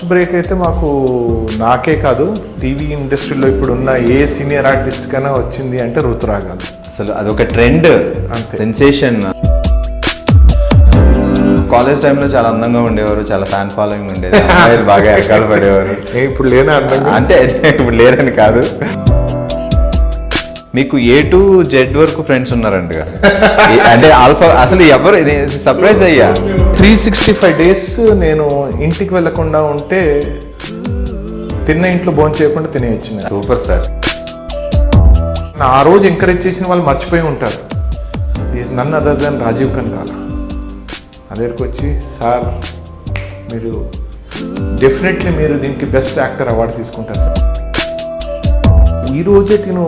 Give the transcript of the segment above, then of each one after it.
First break అయితే మాకు నాకే కాదు టీవీ ఇండస్ట్రీలో ఇప్పుడున్న ఏ సీనియర్ ఆర్టిస్ట్ కైనా వచ్చింది అంటే ఋతురాగాలు. అసలు అదొక ట్రెండ్, సెన్సేషన్. కాలేజ్ టైంలో చాలా అందంగా ఉండేవారు, చాలా ఫ్యాన్ ఫాలోయింగ్ ఉండేది, అమ్మాయిలు బాగా ఎరకాలు పడేవారు. ఇప్పుడు లేనా అందంగా అంటే ఇప్పుడు లేరని కాదు, మీకు A to Z వరకు ఫ్రెండ్స్ ఉన్నారంటగా. అంటే ఆల్ఫా అసలు ఎవరు సర్ప్రైజ్ అయ్యా. 365 days నేను ఇంటికి వెళ్లకుండా ఉంటే తిన్న ఇంట్లో భోజనం చేయకుండా తినేయచ్చు. Super sir. ఆ రోజు ఎంకరేజ్ చేసిన వాళ్ళు మర్చిపోయి ఉంటారు. Is none other than Rajeev Kanakala. నా దగ్గరికి వచ్చి, సార్ మీరు డెఫినెట్లీ మీరు దీనికి బెస్ట్ యాక్టర్ అవార్డు తీసుకుంటారు సార్. ఈరోజే తిను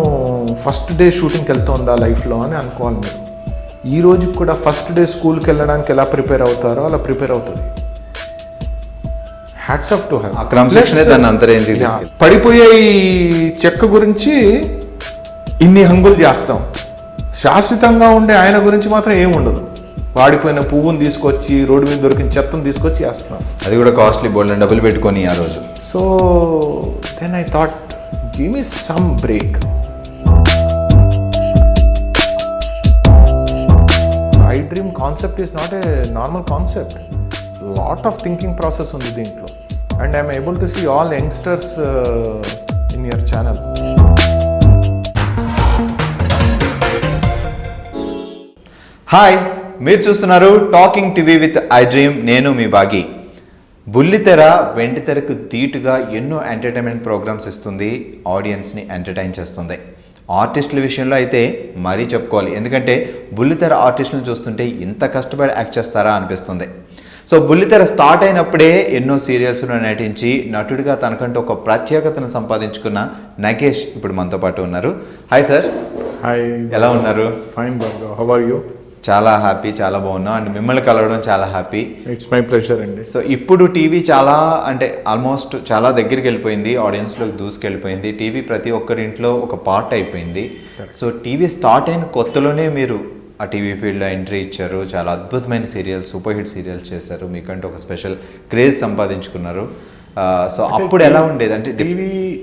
ఫస్ట్ డే షూటింగ్కి వెళ్తుందా లైఫ్లో అని అనుకోవాలి మీరు. ఈ రోజుకి కూడా ఫస్ట్ డే స్కూల్కి వెళ్ళడానికి ఎలా ప్రిపేర్ అవుతారో అలా ప్రిపేర్ అవుతుంది. Hats off to her. పడిపోయే ఈ చెక్క గురించి ఇన్ని హంగులు చేస్తాం, శాశ్వతంగా ఉండే ఆయన గురించి మాత్రం ఏముండదు. వాడిపోయిన పువ్వుని తీసుకొచ్చి రోడ్డు మీద దొరికిన చెత్తను తీసుకొచ్చి వేస్తాం. అది కూడా కాస్ట్లీ, బోల్డ్ డబ్బులు పెట్టుకొని ఆ రోజు. So then I thought, give me some break. I dream concept is not a normal concept. Lot of thinking process undi deentlo, and I am able to see all youngsters in your channel. Hi, మీరు చూస్తున్నారు talking TV with I dream. నేను మీ బాగి. బుల్లితెర వెండితెరకు ధీటుగా ఎన్నో entertainment programmes ఇస్తుంది, ఆడియన్స్ని entertain చేస్తుంది. ఆర్టిస్టుల విషయంలో అయితే మరీ చెప్పుకోవాలి, ఎందుకంటే బుల్లితెర ఆర్టిస్టులను చూస్తుంటే ఇంత కష్టపడి యాక్ట్ చేస్తారా అనిపిస్తుంది. సో బుల్లితెర స్టార్ట్ అయినప్పుడే ఎన్నో సీరియల్స్లో నటించి నటుడిగా తనకంటూ ఒక ప్రత్యేకతను సంపాదించుకున్న నగేష్ ఇప్పుడు మనతో పాటు ఉన్నారు. Hi sir. హాయ్, ఎలా ఉన్నారు? ఫైన్ బాగా. How are you? చాలా హ్యాపీ, చాలా బాగున్నాం, అండ్ మిమ్మల్ని కలవడం చాలా హ్యాపీ. ఇట్స్ మై ప్లెజర్ అండి. సో ఇప్పుడు టీవీ చాలా అంటే ఆల్మోస్ట్ చాలా దగ్గరికి వెళ్ళిపోయింది, ఆడియన్స్లోకి దూసుకెళ్ళిపోయింది. టీవీ ప్రతి ఒక్కరి ఇంట్లో ఒక పార్ట్ అయిపోయింది. సో టీవీ స్టార్ట్ అయిన కొత్తలోనే మీరు ఆ టీవీ ఫీల్డ్లో ఎంట్రీ ఇచ్చారు, చాలా అద్భుతమైన సీరియల్స్, సూపర్ హిట్ సీరియల్స్ చేశారు, మీకంటూ ఒక స్పెషల్ క్రేజ్ సంపాదించుకున్నారు. సో అప్పుడు ఎలా ఉండేది అంటే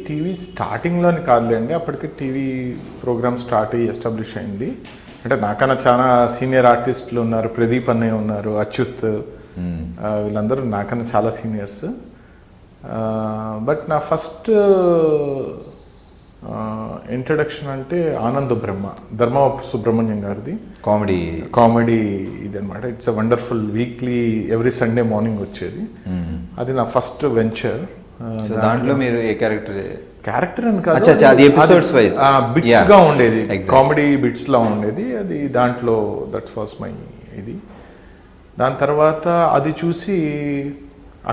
టీవీ స్టార్టింగ్లోని కాదులేండి, అప్పటికి టీవీ ప్రోగ్రామ్ స్టార్ట్ అయ్యి ఎస్టాబ్లిష్ అయింది. అంటే నాకన్నా చాలా సీనియర్ ఆర్టిస్టులు ఉన్నారు, ప్రదీప్ అన్నయ్య ఉన్నారు, అచ్యుత్, వీళ్ళందరూ నాకన్నా చాలా సీనియర్స్. బట్ నా ఫస్ట్ ఇంట్రడక్షన్ అంటే ఆనంద్ బ్రహ్మ, ధర్మ సుబ్రహ్మణ్యం గారిది కామెడీ ఇది అనమాట. It's a wonderful weekly every Sunday morning వచ్చేది. అది నా ఫస్ట్ వెంచర్. దాంట్లో మీరు ఏ క్యారెక్టర్ అని కాదు, బిట్స్ గా ఉండేది, కామెడీ బిట్స్ లా ఉండేది అది. దాంట్లో దట్ వాస్ మై ఇది. దాని తర్వాత అది చూసి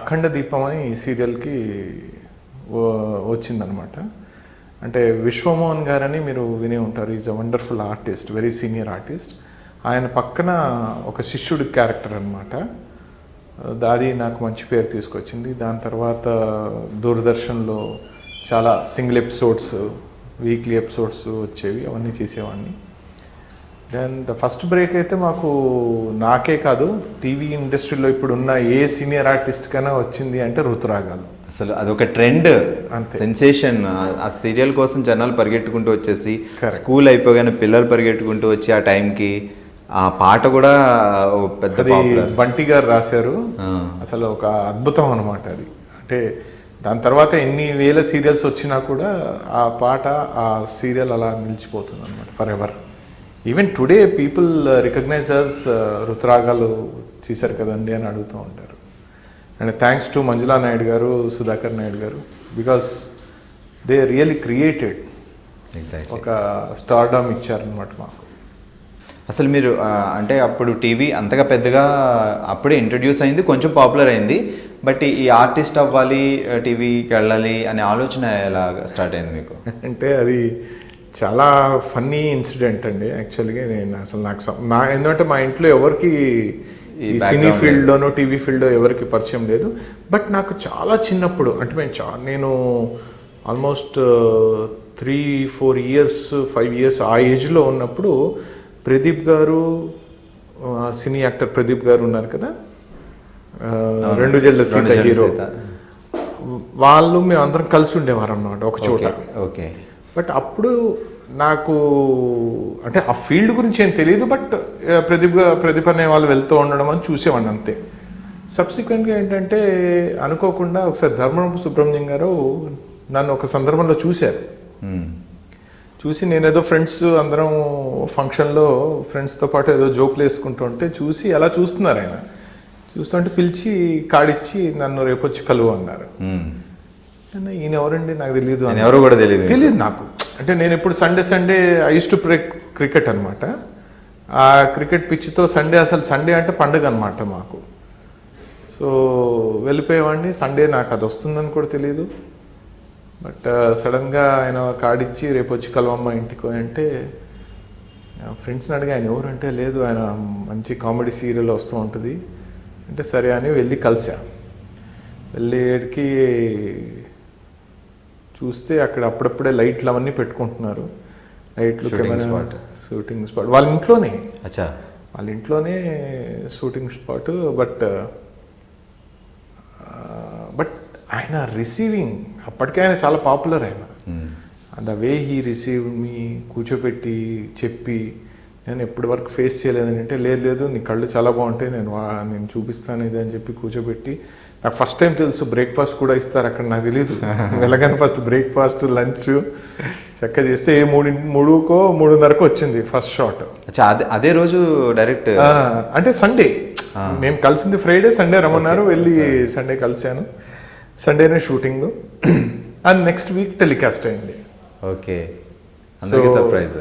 అఖండ దీపం అని ఈ సీరియల్కి వచ్చిందనమాట. అంటే విశ్వమోహన్ గారని మీరు వినే ఉంటారు. Is a wonderful artist, very senior artist. ఆయన పక్కన ఒక శిష్యుడి క్యారెక్టర్ అనమాట. అది నాకు మంచి పేరు తీసుకొచ్చింది. దాని తర్వాత దూరదర్శన్లో చాలా సింగిల్ ఎపిసోడ్స్, వీక్లీ ఎపిసోడ్స్ వచ్చేవి, అవన్నీ చేసేవాడిని. దెన్ ద ఫస్ట్ బ్రేక్ అయితే మాకు నాకే కాదు టీవీ ఇండస్ట్రీలో ఇప్పుడున్న ఏ సీనియర్ ఆర్టిస్ట్ కైనా వచ్చింది అంటే ఋతురాగాలు. అసలు అదొక ట్రెండ్, సెన్సేషన్. ఆ సీరియల్ కోసం జనాలు పరిగెట్టుకుంటూ వచ్చేసి, స్కూల్ అయిపోగానే పిల్లలు పరిగెట్టుకుంటూ వచ్చి ఆ టైంకి ఆ పాట కూడా పెద్ద బంటి గారు రాశారు. అసలు ఒక అద్భుతం అనమాట అది. అంటే దాని తర్వాత ఎన్ని వేల సీరియల్స్ వచ్చినా కూడా ఆ పాట, ఆ సీరియల్ అలా నిలిచిపోతుంది అనమాట for ever. Even today people recognize us Ruthuragalu చేశారు కదండి అని అడుగుతూ ఉంటారు. And thanks to Manjula Naidu garu, Sudhakar Naidu garu, because they really created ఒక స్టార్డమ్ ఇచ్చారనమాట మాకు. అసలు మీరు అంటే అప్పుడు టీవీ అంతగా పెద్దగా అప్పుడే ఇంట్రడ్యూస్ అయింది, కొంచెం పాపులర్ అయింది. బట్ ఈ ఆర్టిస్ట్ అవ్వాలి, టీవీకి వెళ్ళాలి అనే ఆలోచన ఎలా స్టార్ట్ అయింది మీకు? అంటే అది చాలా ఫన్నీ ఇన్సిడెంట్ అండి యాక్చువల్గా. నేను అసలు ఎందుకంటే మా ఇంట్లో ఎవరికి ఈ సినీ ఫీల్డ్లోనూ టీవీ ఫీల్డ్లో ఎవరికి పరిచయం లేదు. బట్ నాకు చాలా చిన్నప్పుడు, అంటే నేను ఆల్మోస్ట్ 3-4 years 5 years ఆ ఏజ్లో ఉన్నప్పుడు ప్రదీప్ గారు, సినీ యాక్టర్ ప్రదీప్ గారు ఉన్నారు కదా, రెండు జల్ల సీత హీరో, వాళ్ళు మేము అందరం కలిసి ఉండేవారు అన్నమాట ఒక చోట. ఓకే. బట్ అప్పుడు నాకు అంటే ఆ ఫీల్డ్ గురించి ఏం తెలియదు, బట్ ప్రదీప్ అనే వాళ్ళు వెళ్తూ ఉండడం అని చూసేవాడిని అంతే. సబ్సిక్వెంట్గా ఏంటంటే అనుకోకుండా ఒకసారి ధర్మవరపు సుబ్రహ్మణ్యం గారు నన్ను ఒక సందర్భంలో చూశారు. చూసి నేనేదో ఫ్రెండ్స్ అందరం ఫంక్షన్లో ఫ్రెండ్స్తో పాటు ఏదో జోకులు వేసుకుంటూ ఉంటే చూసి అలా చూస్తున్నారు. ఆయన చూస్తుంటే పిలిచి కాడిచ్చి నన్ను రేపు వచ్చి కలువు అన్నారు. ఈయన ఎవరండి నాకు తెలియదు, ఎవరు కూడా తెలియదు నాకు. అంటే నేను ఎప్పుడు Sunday I use to play cricket అనమాట. ఆ క్రికెట్ పిచ్తో అసలు సండే అంటే పండుగ అనమాట మాకు. సో వెళ్ళిపోయేవాడిని. సండే నాకు అది వస్తుందని కూడా తెలియదు. బట్ సడన్గా ఆయన కార్డిచ్చి రేపు వచ్చి కలవమ్మ ఇంటికి అంటే ఫ్రెండ్స్ని అడిగి ఆయన ఎవరంటే లేదు ఆయన మంచి కామెడీ సీరియల్ వస్తూ ఉంటుంది అంటే సరే అని వెళ్ళి కలిసా. వెళ్ళేటికి చూస్తే అక్కడ అప్పుడప్పుడే లైట్లు అవన్నీ పెట్టుకుంటున్నారు. లైట్లు, కెమెరా, షూటింగ్ స్పాట్ వాళ్ళ ఇంట్లోనే షూటింగ్ స్పాట్. బట్ ఆయన రిసీవింగ్ అప్పటికే ఆయన చాలా పాపులర్. ఆయన ద వే హీ రిసీవ్ మీ కూర్చోపెట్టి చెప్పి నేను ఎప్పటి వరకు ఫేస్ చేయలేదని అంటే లేదు నీ కళ్ళు చాలా బాగుంటాయి నేను చూపిస్తాను ఇది అని చెప్పి కూర్చోబెట్టి నాకు ఫస్ట్ టైం తెలుసు బ్రేక్ఫాస్ట్ కూడా ఇస్తారు అక్కడ. నాకు తెలీదు. వెళ్ళగానే ఫస్ట్ బ్రేక్ఫాస్ట్ లంచ్ చక్కగా చేస్తే 3:30 వచ్చింది ఫస్ట్ షాట్. అదే రోజు డైరెక్ట్ అంటే సండే మేము కలిసింది ఫ్రైడే, సండే రమ్మన్నారు. వెళ్ళి సండే కలిశాను. సండేనే shooting and next week telecast అయింది. ఓకే. సర్ప్రైజ్.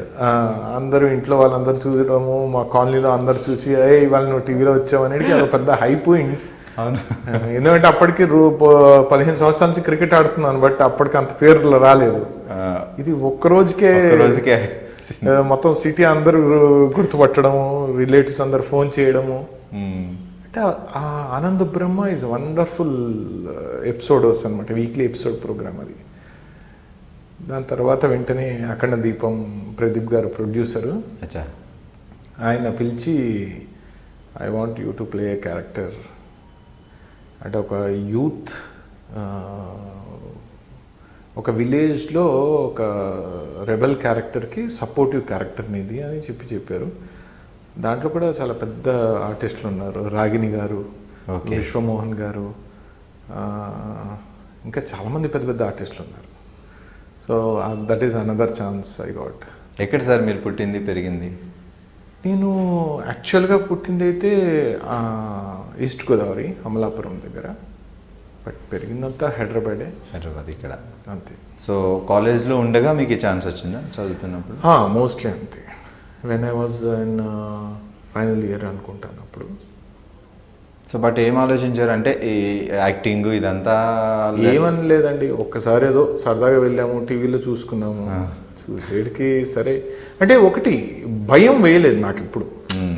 అందరూ ఇంట్లో వాళ్ళందరూ చూడడము, మా కాలనీలో అందరు చూసి ఇవాళ నువ్వు టీవీలో వచ్చావు అనేది అది పెద్ద హైప్. ఎందుకంటే అప్పటికి 15 సంవత్సరాల నుంచి క్రికెట్ ఆడుతున్నాను, బట్ అప్పటికి అంత పేర్లు రాలేదు. ఇది ఒక్క రోజుకే మొత్తం సిటీ అందరూ గుర్తుపట్టడము, రిలేటివ్స్ అందరు ఫోన్ చేయడము. అంటే ఆ ఆనంద బ్రహ్మ ఈజ్ వండర్ఫుల్ ఎపిసోడ్స్ అనమాట, వీక్లీ ఎపిసోడ్ ప్రోగ్రామ్ అది. దాని తర్వాత వెంటనే అఖండ దీపం ప్రదీప్ గారు ప్రొడ్యూసరు, ఆయన పిలిచి I want you to play A character అంటే ఒక యూత్ ఒక విలేజ్లో ఒక రెబల్ క్యారెక్టర్కి సపోర్టివ్ క్యారెక్టర్ నీది అని చెప్పారు. దాంట్లో కూడా చాలా పెద్ద ఆర్టిస్టులు ఉన్నారు. రాగిణి గారు, విశ్వమోహన్ గారు, ఇంకా చాలామంది పెద్ద పెద్ద ఆర్టిస్టులు ఉన్నారు. So that is another chance I got. ఎక్కడ సార్ మీరు పుట్టింది పెరిగింది? నేను యాక్చువల్గా పుట్టింది అయితే ఈస్ట్ గోదావరి అమలాపురం దగ్గర, బట్ పెరిగిందంతా హైదరాబాద్ ఇక్కడ అంతే. సో కాలేజ్లో ఉండగా మీకు ఈ ఛాన్స్ వచ్చిందా చదువుతున్నప్పుడు? మోస్ట్లీ అంతే. When I was in final year అనుకుంటాను అప్పుడు. సో బట్ ఏం ఆలోచించారు అంటే ఈ యాక్టింగ్ ఇదంతా? ఏమని లేదండి, ఒక్కసారి ఏదో సరదాగా వెళ్ళాము, టీవీలో చూసుకున్నాము, చూసేటికి సరే అంటే ఒకటి భయం వేయలేదు నాకు ఇప్పుడు.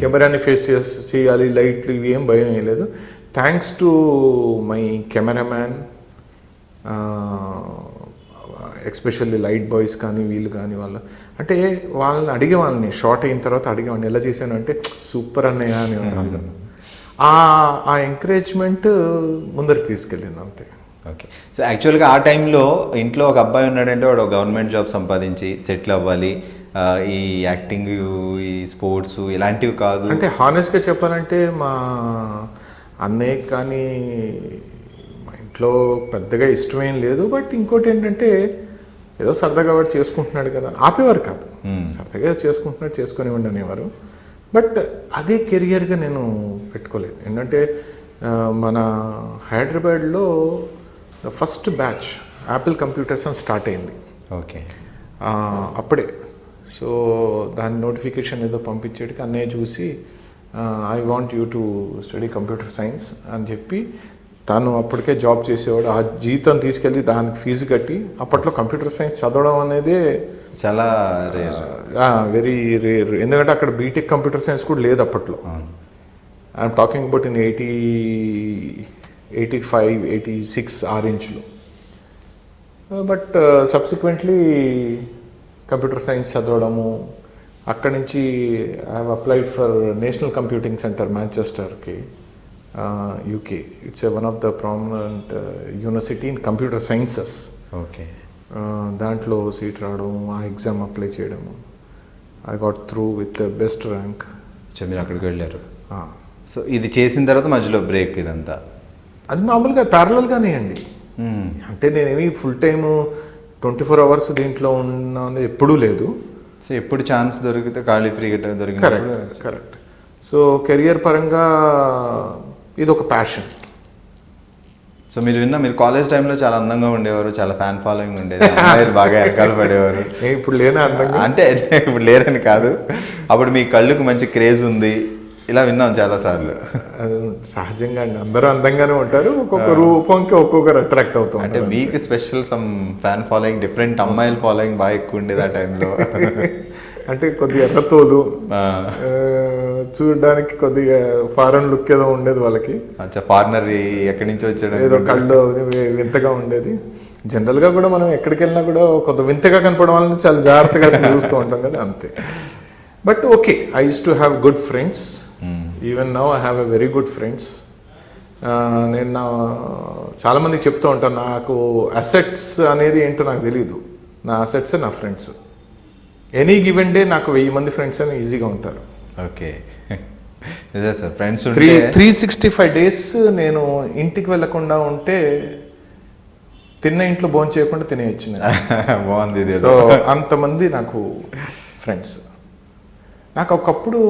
కెమెరాని ఫేస్ చేయాలి, లైట్లు ఇవి ఏం భయం వేయలేదు. Thanks to my cameraman, especially light boys కానీ వీళ్ళు కానీ అంటే వాళ్ళని అడిగేవాళ్ళని, షార్ట్ అయిన తర్వాత అడిగేవాడిని ఎలా చేశాను అంటే సూపర్ అన్నయ్య అని వాళ్ళు. ఆ ఎంకరేజ్మెంట్ ముందరికి తీసుకెళ్ళింది అంతే. ఓకే. సో యాక్చువల్గా ఆ టైంలో ఇంట్లో ఒక అబ్బాయి ఉన్నాడంటే వాడు గవర్నమెంట్ జాబ్ సంపాదించి సెటిల్ అవ్వాలి, ఈ యాక్టింగ్ ఈ స్పోర్ట్స్ ఇలాంటివి కాదు అంటే హానెస్ట్గా చెప్పాలంటే మా అన్నయ్య కానీ మా ఇంట్లో పెద్దగా ఇష్టమేం లేదు. బట్ ఇంకోటి ఏంటంటే ఏదో సరదాగా వాడు చేసుకుంటున్నాడు కదా ఆపేవారు కాదు, సరదాగా చేసుకుంటున్నాడు చేసుకునివ్వండి అనేవారు. బట్ అదే కెరియర్గా నేను పెట్టుకోలేదు. ఏంటంటే మన హైదరాబాద్లో ఫస్ట్ బ్యాచ్ యాపిల్ కంప్యూటర్స్ అని స్టార్ట్ అయింది. ఓకే. అప్పుడే సో దాని నోటిఫికేషన్ ఏదో పంపించేటికి అన్నయ్య చూసి I want you to study computer science అని చెప్పి తను అప్పటికే జాబ్ చేసేవాడు. ఆ జీతం తీసుకెళ్ళి దానికి ఫీజు కట్టి అప్పట్లో కంప్యూటర్ సైన్స్ చదవడం అనేది చాలా రేర్, వెరీ రేర్. ఎందుకంటే అక్కడ బీటెక్ కంప్యూటర్ సైన్స్ కూడా లేదు అప్పట్లో. ఐఎమ్ టాకింగ్ అబౌట్ ఇన్ 85, 86 ఆ రేంజ్లో. బట్ సబ్సిక్వెంట్లీ కంప్యూటర్ సైన్స్ చదవడము, అక్కడి నుంచి I have applied for national computing centre మాంచెస్టర్కి. UK. It's one of the prominent university in computer sciences. Okay. దాంట్లో సీట్ రావడం, ఆ ఎగ్జామ్ అప్లై చేయడము, I got through with best rank. మీరు అక్కడికి వెళ్ళారు. సో ఇది చేసిన తర్వాత మధ్యలో బ్రేక్ ఇదంతా? అది మామూలుగా ప్యారలల్గానే అండి. అంటే నేనేమి ఫుల్ టైమ్ 24 hours దీంట్లో ఉన్నది ఎప్పుడూ లేదు. సో ఎప్పుడు ఛాన్స్ దొరికితే ఖాళీ ఫ్రీగా దొరికిన. కరెక్ట్. సో కెరియర్ పరంగా ఇది ఒక ప్యాషన్. సో మీరు కాలేజ్ టైంలో చాలా అందంగా ఉండేవారు, చాలా ఫ్యాన్ ఫాలోయింగ్ ఉండేది, అమ్మాయిలు బాగా వెనకాల పడేవారు. ఇప్పుడు లేనా అందంగా? అంటే ఇప్పుడు లేరని కాదు, అప్పుడు మీ కళ్ళుకు మంచి క్రేజ్ ఉంది, ఇలా విన్నాం చాలా సార్లు. అది సహజంగా అండి, అందరూ అందంగానే ఉంటారు, ఒక్కొక్క రూపంకి ఒక్కొక్కరు అట్రాక్ట్ అవుతాం. అంటే మీకు special some fan following, different అమ్మాయిల ఫాలోయింగ్ బాగా ఎక్కువ ఉండేది ఆ టైంలో. అంటే కొద్దిగా ఎర్రతోలు, చూడడానికి కొద్దిగా ఫారెన్ లుక్ ఏదో ఉండేది వాళ్ళకి. ఫారినర్ ఎక్కడి నుంచి వచ్చాడు, ఏదో కళ్ళు వింతగా ఉండేది. జనరల్గా కూడా మనం ఎక్కడికి వెళ్ళినా కూడా కొంత వింతగా కనపడడం వల్ల చాలా జాగ్రత్తగా చూస్తూ ఉంటాం కదా, అంతే. But okay, I use to have good friends. Even now I have a very good friends. నేను చాలామందికి చెప్తూ ఉంటాను, నాకు అసెట్స్ అనేది ఏంటో నాకు తెలియదు, నా అసెట్స్ నా ఫ్రెండ్స్. ఎనీ గివెన్ డే నాకు 1000 మంది ఫ్రెండ్స్ అని ఈజీగా ఉంటారు. ఓకే సార్, ఫ్రెండ్స్ 365 days నేను ఇంటికి వెళ్ళకుండా ఉంటే తిన్న ఇంట్లో భోజనం చేయకుండా తినేయచ్చు. బాగుంది. సో అంతమంది నాకు ఫ్రెండ్స్. నాకు ఒకప్పుడు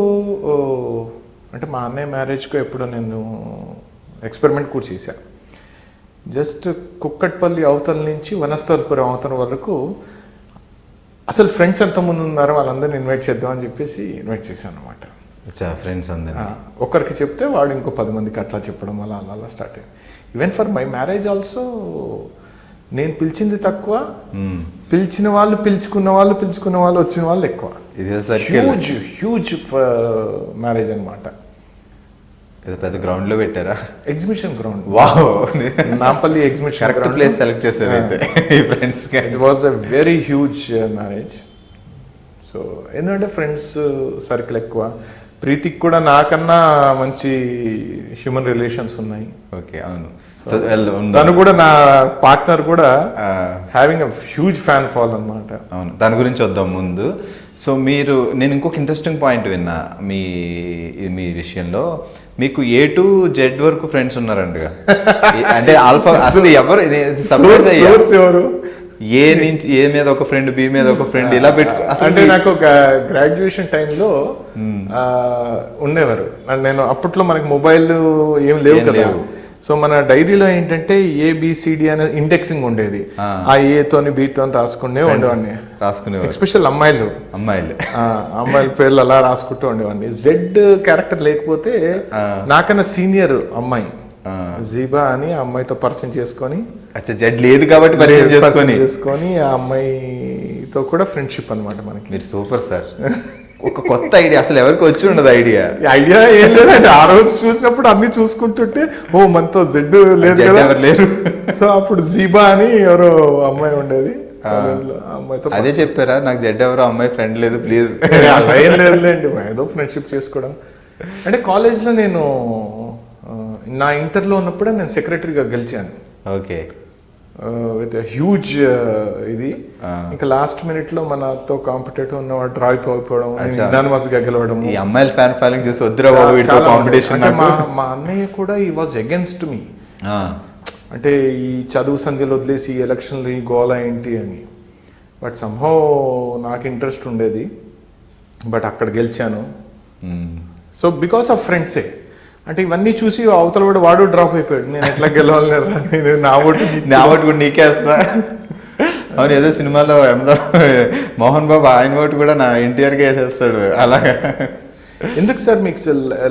అంటే మా అన్నయ్య మ్యారేజ్కు ఎప్పుడో నేను ఎక్స్పెరిమెంట్ కూడా చేశాను. జస్ట్ కుక్కట్పల్లి అవతల నుంచి వనస్థలపురం అవతల వరకు అసలు ఫ్రెండ్స్ ఎంతమంది ఉన్నారో వాళ్ళందరినీ ఇన్వైట్ చేద్దాం అని చెప్పేసి ఇన్వైట్ చేశాను అనమాట. ఫ్రెండ్స్ అందరూ ఒకరికి చెప్తే వాడు ఇంకో 10 మందికి అట్లా చెప్పడం వల్ల అలా స్టార్ట్ అయ్యింది. Even for my marriage also నేను పిలిచింది తక్కువ, పిలిచిన వాళ్ళు పిలుచుకున్న వాళ్ళు వచ్చిన వాళ్ళు ఎక్కువ. హ్యూజ్ మ్యారేజ్ అనమాట. పెద్ద గ్రౌండ్ లో పెట్టారా? Exhibition ground. Wow, Nampally exhibition ground place select చేశారు అయితే friends. It was a very huge marriage. So ఎందుకంటే ఫ్రెండ్స్ సర్కిల్ ఎక్కువ. ప్రీతికి కూడా నాకన్నా మంచి హ్యూమన్ రిలేషన్స్ ఉన్నాయి. ఓకే, అవును. తను కూడా నా పార్ట్నర్ కూడా having a huge fan fall అనమాట. అవును, దాని గురించి వద్దాం ముందు. సో నేను ఇంకొక ఇంట్రెస్టింగ్ పాయింట్ విన్నా మీ విషయంలో, మీకు A to Z వరకు ఫ్రెండ్స్ ఉన్నారంటగా. అంటే ఆల్ఫా అసలు ఎవరు ఏ నుంచి ఏ మీద ఒక ఫ్రెండ్, బి మీద ఒక ఫ్రెండ్, ఇలా పెట్టుకో. అంటే నాకు గ్రాడ్యుయేషన్ టైంలో ఉండేవారు. నేను అప్పట్లో మనకి మొబైల్ ఏం లేవు కదా. సో మన డైరీలో ఏంటంటే ABCD అనే ఇండెక్సింగ్ ఉండేది. ఆ ఏతోని బీతోని రాసుకునే ఉండేవాడిని. ఎస్పెషల్ అమ్మాయిల పేర్లు అలా రాసుకుంటూ ఉండేవాడిని. జెడ్ క్యారెక్టర్ లేకపోతే నాకన్నా సీనియర్ అమ్మాయి జీబా అని ఆ అమ్మాయితో పరిచయం చేసుకొని, జెడ్ లేదు కాబట్టి చేసుకొని ఆ అమ్మాయితో కూడా ఫ్రెండ్షిప్ అనమాట మనకి. మీరు సూపర్ సార్. ఒక కొత్త ఐడియా, అసలు ఎవరికి వచ్చి ఉండదు ఐడియా ఏం లేదండి. ఆ రోజు చూసినప్పుడు అన్ని చూసుకుంటుంటే మనతో జెడ్ లేదు కదా, లేరు. సో అప్పుడు జీబా అని ఎవరో అమ్మాయి ఉండేది. అదే చెప్పారా, నాకు జెడ్ ఎవరో అమ్మాయి ఫ్రెండ్ లేదు ప్లీజ్? అలా ఏం లేదులేండి, ఏదో ఫ్రెండ్షిప్ చేసుకోవడం. అంటే కాలేజ్లో నేను నా ఇంటర్లో ఉన్నప్పుడే నేను సెక్రటరీగా గెలిచాను. ఓకే, విత్ హ్యూజ్ ఇది. ఇంకా లాస్ట్ మినిట్ లో మనతో కాంపిటేటివ్ ఉన్నవాడు డ్రాప్ అయిపోవడం, గా గెలవడం. ఈ అమ్మాయిల ఫ్యాన్ ఫాలోయింగ్ చూసి వద్దురా కాంపిటీషన్. మా అన్నయ్య కూడా ఈ వాజ్ అగైన్స్ట్ మీ. అంటే ఈ చదువు సంధ్యలు వదిలేసి ఎలక్షన్లు ఈ గోల ఏంటి అని. బట్ సంహౌ నాకు ఇంట్రెస్ట్ ఉండేది, బట్ అక్కడ గెలిచాను. సో బికాస్ ఆఫ్ ఫ్రెండ్సే. అంటే ఇవన్నీ చూసి అవతల కూడా వాడు డ్రాప్ అయిపోయాడు, నేను ఎట్లా గెలవాలి, నా ఓటు కూడా నీకేస్తా. అవును, ఏదో సినిమాలో మోహన్ బాబు ఆయన ఓటు కూడా నా ఎన్టీఆర్కి వేసేస్తాడు అలాగా. ఎందుకు సార్ మీకు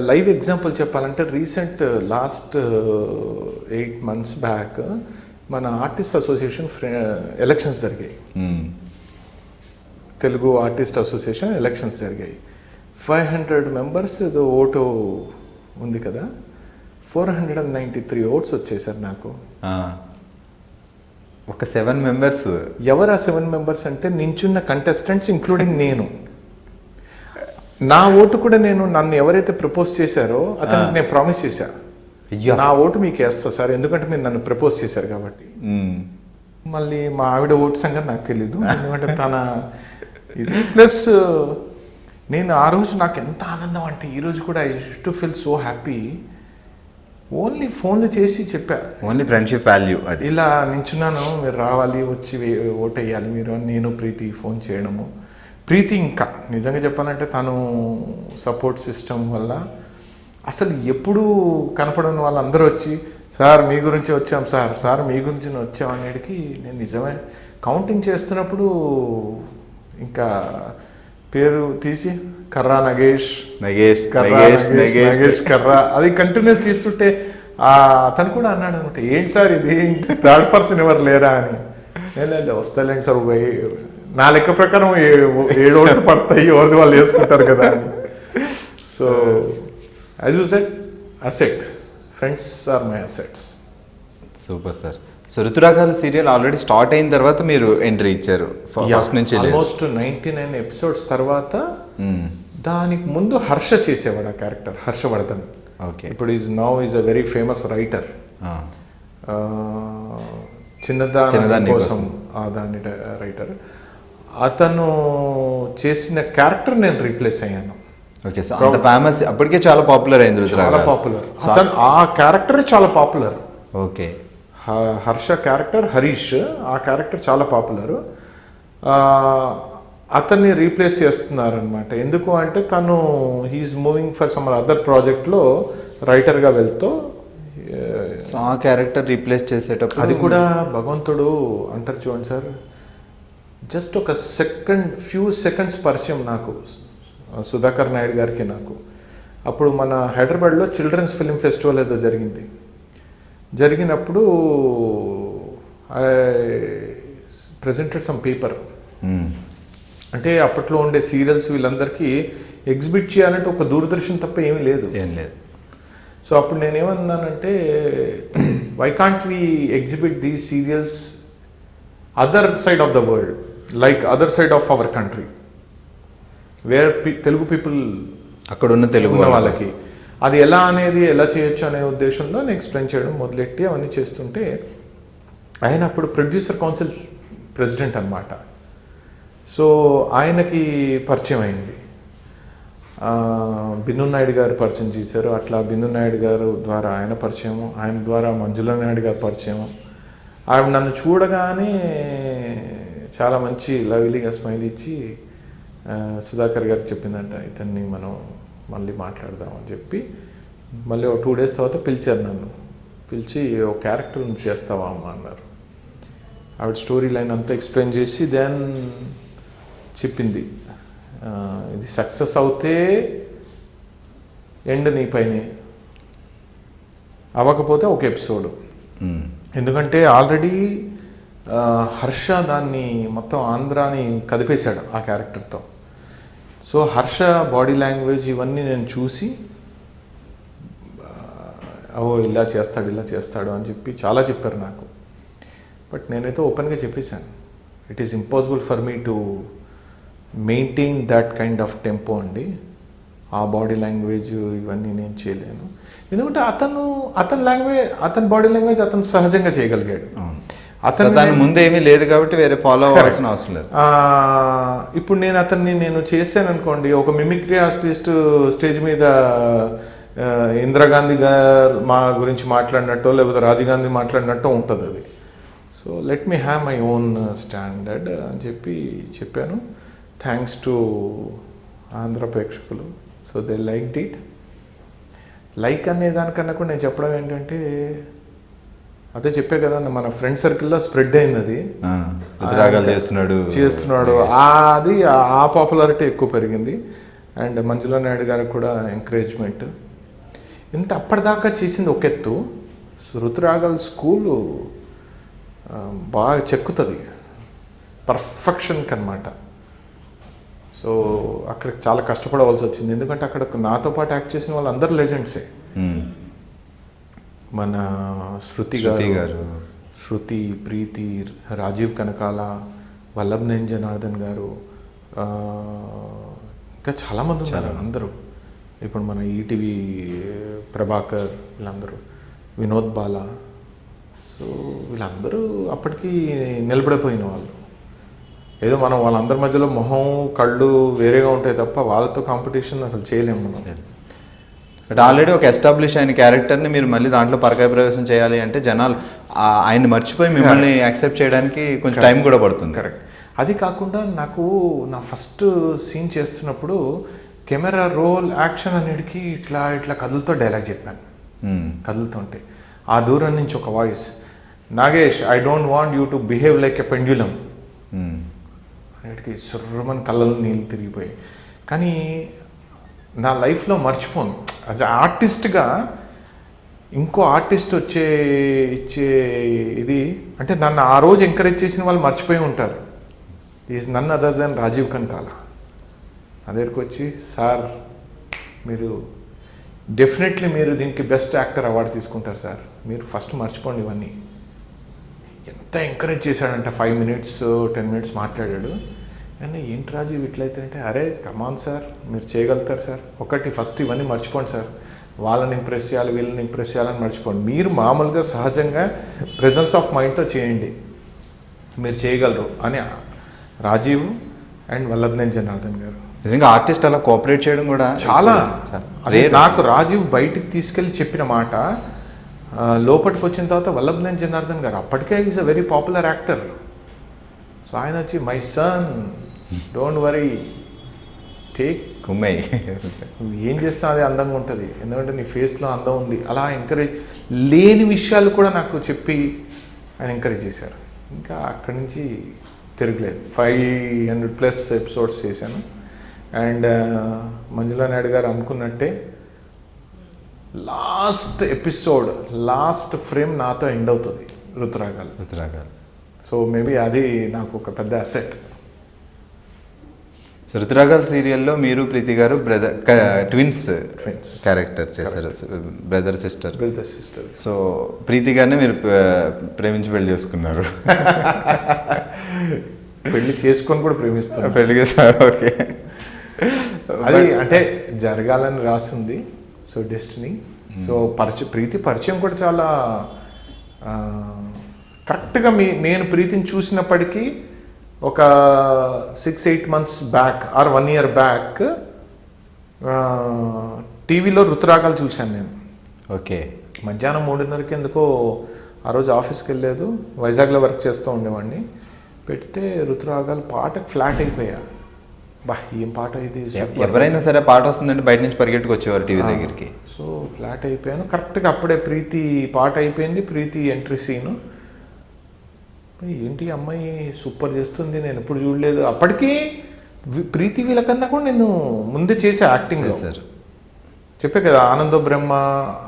లైవ్ ఎగ్జాంపుల్ చెప్పాలంటే, రీసెంట్ లాస్ట్ 8 months బ్యాక్ మన ఆర్టిస్ట్ అసోసియేషన్ ఎలక్షన్స్ జరిగాయి. తెలుగు ఆర్టిస్ట్ అసోసియేషన్ ఎలక్షన్స్ జరిగాయి. 500 members ఏదో ఓటు ఉంది కదా, 493 votes వచ్చేసారు నాకు. ఒక 7 members. ఎవరు ఆ 7 members అంటే నించున్న కంటెస్టెంట్స్ ఇంక్లూడింగ్ నేను. నా ఓటు కూడా నన్ను ఎవరైతే ప్రపోజ్ చేశారో అతనికి నేను ప్రామిస్ చేశా, అయ్యా. నా ఓటు మీకు వేస్తా సార్, ఎందుకంటే మీరు నన్ను ప్రపోజ్ చేశారు కాబట్టి. మళ్ళీ మా ఆవిడ ఓటు సంగతి నాకు తెలీదు, ఎందుకంటే తన ఇది ప్లస్ నేను ఆ రోజు నాకు ఎంత ఆనందం అంటే ఈరోజు కూడా I used to feel so happy. Only ఫోన్లు చేసి చెప్పా, ఓన్లీ ఫ్రెండ్షిప్ వాల్యూ అది. ఇలా నించున్నాను, మీరు రావాలి, వచ్చి ఓటు వేయాలి మీరు. నేను ప్రీతి ఫోన్ చేయడము, ప్రీతి ఇంకా నిజంగా చెప్పాలంటే తను సపోర్ట్ సిస్టమ్ వల్ల అసలు ఎప్పుడు కనపడని వాళ్ళందరూ వచ్చి సార్ మీ గురించి వచ్చాం సార్, సార్ మీ గురించి వచ్చాం అనేటికి నేను నిజమే కౌంటింగ్ చేస్తున్నప్పుడు ఇంకా పేరు తీసి కర్రా నగేష్ నగేష్ కర్రా నగేష్ నగేష్ నగేష్ నగేష్ కర్రా అది కంటిన్యూస్ తీస్తుంటే అతను కూడా అన్నాడు అనమాట, ఏంటి సార్ ఇది థర్డ్ పర్సన్ ఎవరు లేరా అని. నేను వస్తలేండి సార్, నా లెక్క ప్రకారం 7 ఓట్లు పడతాయి, ఎవరిది వాళ్ళు వేసుకుంటారు కదా అని. So as you said, asset, friends are my assets. Super sir. So Ruthuragalu serial already start అయిన తర్వాత మీరు ఎంట్రీ ఇచ్చారు, ఫస్ట్ నుంచి ఆల్మోస్ట్ 99 ఎపిసోడ్స్ తర్వాత. దానికి ముందు హర్ష చేసేవాడు ఆ క్యారెక్టర్, హర్షవర్ధన్. ఓకే. ఇప్పుడు is a very famous writer. చిన్నదాని కోసం దాని రైటర్. అతను చేసిన క్యారెక్టర్ నేను రీప్లేస్ అయ్యాను. ఓకే. సో అంత ఫేమస్, అప్పటికే చాలా పాపులర్ అయింది చాలా ఋతురాగాలు. పాపులర్. అతను ఆ క్యారెక్టర్ చాలా popular. Okay. Harsha character Harish, ఆ క్యారెక్టర్ చాలా పాపులర్. అతన్ని రీప్లేస్ చేస్తున్నారనమాట. ఎందుకు అంటే తను he's moving for some other ప్రాజెక్ట్లో రైటర్గా వెళ్తూ. సో ఆ క్యారెక్టర్ రీప్లేస్ చేసేటప్పుడు అది కూడా భగవంతుడు అంటారు చూడండి సార్, జస్ట్ ఒక ఫ్యూ సెకండ్స్ పరిచయం నాకు సుధాకర్ నాయుడు గారికి నాకు. అప్పుడు మన హైదరాబాద్లో చిల్డ్రన్స్ ఫిల్మ్ ఫెస్టివల్ ఏదో జరిగినప్పుడు ఐ ప్రెజెంటెడ్ సమ్ పేపర్. అంటే అప్పట్లో ఉండే సీరియల్స్ వీళ్ళందరికీ ఎగ్జిబిట్ చేయాలంటే ఒక దూరదర్శన్ తప్ప ఏమీ లేదు. ఏం లేదు. సో అప్పుడు నేనేమన్నానంటే, why can't we exhibit these serials other side of the world, like other side of our country, where Telugu people అక్కడ ఉన్న తెలుగు వాళ్ళకి అది ఎలా చేయొచ్చు అనే ఉద్దేశంలో నేను ఎక్స్ప్లెయిన్ చేయడం మొదలెట్టి అవన్నీ చేస్తుంటే, ఆయన అప్పుడు ప్రొడ్యూసర్ కౌన్సిల్ ప్రెసిడెంట్ అనమాట. సో ఆయనకి పరిచయం అయింది. బిన్ను నాయుడు గారు పరిచయం చేశారు. అట్లా బిన్ను నాయుడు గారు ద్వారా ఆయన పరిచయం, ఆయన ద్వారా మంజుల నాయుడు గారు పరిచయం. ఆవిడ నన్ను చూడగానే చాలా మంచి లవ్లీగా స్మైల్ ఇచ్చి సుధాకర్ గారికి చెప్పిందంట, ఇతన్ని మనం మళ్ళీ మాట్లాడదామని చెప్పి మళ్ళీ ఒక 2 days తర్వాత పిలిచారు నన్ను. పిలిచి ఒక క్యారెక్టర్ నువ్వు చేస్తావా అమ్మ అన్నారు. ఆవిడ స్టోరీ లైన్ అంతా ఎక్స్ప్లెయిన్ చేసి దెన్ చెప్పింది, ఇది సక్సెస్ అవుతే ఎండ్ నీ పైనే, అవ్వకపోతే ఒక ఎపిసోడ్. ఎందుకంటే ఆల్రెడీ హర్ష దాన్ని మొత్తం ఆంధ్రాని కదిపేశాడు ఆ క్యారెక్టర్తో. సో హర్ష బాడీ లాంగ్వేజ్ ఇవన్నీ నేను చూసి ఇలా చేస్తాడు అని చెప్పి చాలా చెప్పారు నాకు. బట్ నేనైతే ఓపెన్గా చెప్పేశాను, it is impossible for me to maintain that kind of tempo అండి. ఆ బాడీ లాంగ్వేజ్ ఇవన్నీ నేను చేయలేను. ఎందుకంటే అతని బాడీ లాంగ్వేజ్ అతను సహజంగా చేయగలిగాడు. అతను ముందు ఏమీ లేదు కాబట్టి వేరే ఫాలో అవ్వాల్సిన అవసరం లేదు. ఇప్పుడు నేను చేశాను అనుకోండి, ఒక మిమిక్రీ ఆర్టిస్ట్ స్టేజ్ మీద ఇందిరాగాంధీ గారు మా గురించి మాట్లాడినట్టో లేకపోతే రాజీవ్ గాంధీ మాట్లాడినట్టో ఉంటుంది అది. So let me have my own standard అని చెప్పాను. థ్యాంక్స్ టు ఆంధ్ర ప్రేక్షకులు. So they liked it. Like అనే దానికన్నా కూడా నేను చెప్పడం ఏంటంటే, అదే చెప్పే కదా, మన ఫ్రెండ్ సర్కిల్లో స్ప్రెడ్ అయింది అది. చేస్తున్నాడు అది ఆ పాపులారిటీ ఎక్కువ పెరిగింది. అండ్ మంజుల నాయుడు గారికి కూడా ఎంకరేజ్మెంట్. ఇంత అప్పటిదాకా చేసింది ఒక ఎత్తు, ఋతురాగాల స్కూలు బాగా చెక్కుతుంది పర్ఫెక్షన్కి అనమాట. సో అక్కడ చాలా కష్టపడవలసి వచ్చింది. ఎందుకంటే అక్కడ నాతో పాటు యాక్ట్ చేసిన వాళ్ళు అందరూ లెజెండ్సే. మన శృతి గారు, శృతి, ప్రీతి, రాజీవ్ కనకాల, వల్లభనేని జనార్దన్ గారు, ఇంకా చాలామంది ఉన్నారు అందరూ. ఇప్పుడు మన ఈటీవీ ప్రభాకర్, వీళ్ళందరూ వినోద్ బాలా. సో వీళ్ళందరూ అప్పటికి నిలబడిపోయిన వాళ్ళు. ఏదో మనం వాళ్ళందరి మధ్యలో మొహం కళ్ళు వేరేగా ఉంటాయి తప్ప వాళ్ళతో కాంపిటీషన్ అసలు చేయలేము మనం. బట్ ఆల్రెడీ ఒక ఎస్టాబ్లిష్ అయిన క్యారెక్టర్ని మీరు మళ్ళీ దాంట్లో పరకాయ ప్రవేశం చేయాలి అంటే జనాలు ఆయన్ని మర్చిపోయి మిమ్మల్ని యాక్సెప్ట్ చేయడానికి కొంచెం టైం కూడా పడుతుంది. కరెక్ట్. అది కాకుండా నాకు నా ఫస్ట్ సీన్ చేస్తున్నప్పుడు కెమెరా రోల్ యాక్షన్ అనేటికి ఇట్లా ఇట్లా కదులుతో డైలాగ్ చెప్పాను. కదులుతుంటే ఆ దూరం నుంచి ఒక voice, Nagesh I don't want you to behave like a pendulum అనేటికి సుర్రమని కళ్ళలో నీళ్ళు తిరిగిపోయి. కానీ నా లైఫ్లో మర్చిపోను. యాజ్ ఆర్టిస్ట్గా ఇంకో ఆర్టిస్ట్ ఇచ్చే ఇది అంటే నన్ను ఆ రోజు ఎంకరేజ్ చేసిన వాళ్ళు మర్చిపోయి ఉంటారు. Is none other than Rajeev Kanakala. నా దగ్గరికి వచ్చి, సార్ మీరు డెఫినెట్లీ మీరు దీనికి బెస్ట్ యాక్టర్ అవార్డు తీసుకుంటారు సార్, మీరు ఫస్ట్ మర్చిపోండి ఇవన్నీ. ఎంత ఎంకరేజ్ చేశాడంటే 5 minutes 10 minutes మాట్లాడాడు. కానీ ఏంటి రాజీవ్ ఇట్లయితే అంటే, అరే కమాన్ సార్ మీరు చేయగలుగుతారు సార్, ఒకటి ఫస్ట్ ఇవన్నీ మర్చిపోండి సార్, వాళ్ళని ఇంప్రెస్ చేయాలి వీళ్ళని ఇంప్రెస్ చేయాలని మర్చిపోండి, మీరు మామూలుగా సహజంగా ప్రెజెన్స్ ఆఫ్ మైండ్తో చేయండి, మీరు చేయగలరు అని రాజీవ్ అండ్ వల్లభనేని జనార్దన్ గారు. నిజంగా ఆర్టిస్ట్ అలా కోఆపరేట్ చేయడం కూడా చాలా అదే. నాకు రాజీవ్ బయటికి తీసుకెళ్ళి చెప్పిన మాట లోపలికి వచ్చిన తర్వాత వల్లభనేని జనార్దన్ గారు అప్పటికే is a very popular actor. So ఆయన వచ్చి, my son don't worry take, నువ్వు ఏం చేస్తావు అదే అందంగా ఉంటుంది, ఎందుకంటే నీ ఫేస్లో అందం ఉంది, అలా ఎంకరేజ్ లేని విషయాలు కూడా నాకు చెప్పి ఆయన ఎంకరేజ్ చేశారు. ఇంకా అక్కడి నుంచి తిరగలేదు. 500+ ఎపిసోడ్స్ చేశాను. అండ్ మంజులా నాయుడు గారు అనుకున్నట్టే లాస్ట్ ఎపిసోడ్ లాస్ట్ ఫ్రేమ్ నాతో ఎండ్ అవుతుంది ఋతురాగాలు. సో మేబీ అది నాకు ఒక పెద్ద అసెట్. సో ఋతురాగాల్ సీరియల్లో మీరు ప్రీతి గారు ట్విన్స్ క్యారెక్టర్ చేశారు, బ్రదర్ సిస్టర్. సో ప్రీతి గారిని మీరు ప్రేమించి పెళ్లి చేసుకున్నారు. పెళ్లి చేసుకొని కూడా ప్రేమిస్తున్నారు. పెళ్లి చేస్తారు, ఓకే. అది అంటే జరగాలని రాసింది. So destiny. సో ప్రీతి పరిచయం కూడా చాలా కరెక్ట్గా నేను ప్రీతిని చూసినప్పటికీ ఒక 6-8 months back or 1 year back టీవీలో ఋతురాగాలు చూశాను నేను. ఓకే. మధ్యాహ్నం 3:30కి ఎందుకో ఆ రోజు ఆఫీస్కి వెళ్ళలేదు, వైజాగ్లో వర్క్ చేస్తూ ఉండేవాడిని. పెడితే ఋతురాగాలు పాటకు ఫ్లాట్ అయిపోయా. బా ఏం పాట ఇది, ఎవరైనా సరే పాట వస్తుందంటే బయట నుంచి పరిగెట్టుకు వచ్చేవారు టీవీ దగ్గరికి. సో ఫ్లాట్ అయిపోయాను. కరెక్ట్గా అప్పుడే ప్రీతి పాట అయిపోయింది, ప్రీతి ఎంట్రీ సీను. ఏంటి అమ్మాయి సూపర్ చేస్తుంది, నేను ఎప్పుడు చూడలేదు. అప్పటికీ ప్రీతి వీళ్ళకన్నా కూడా నేను ముందే చేసే యాక్టింగ్ సార్ చెప్పే కదా, ఆనందో బ్రహ్మ,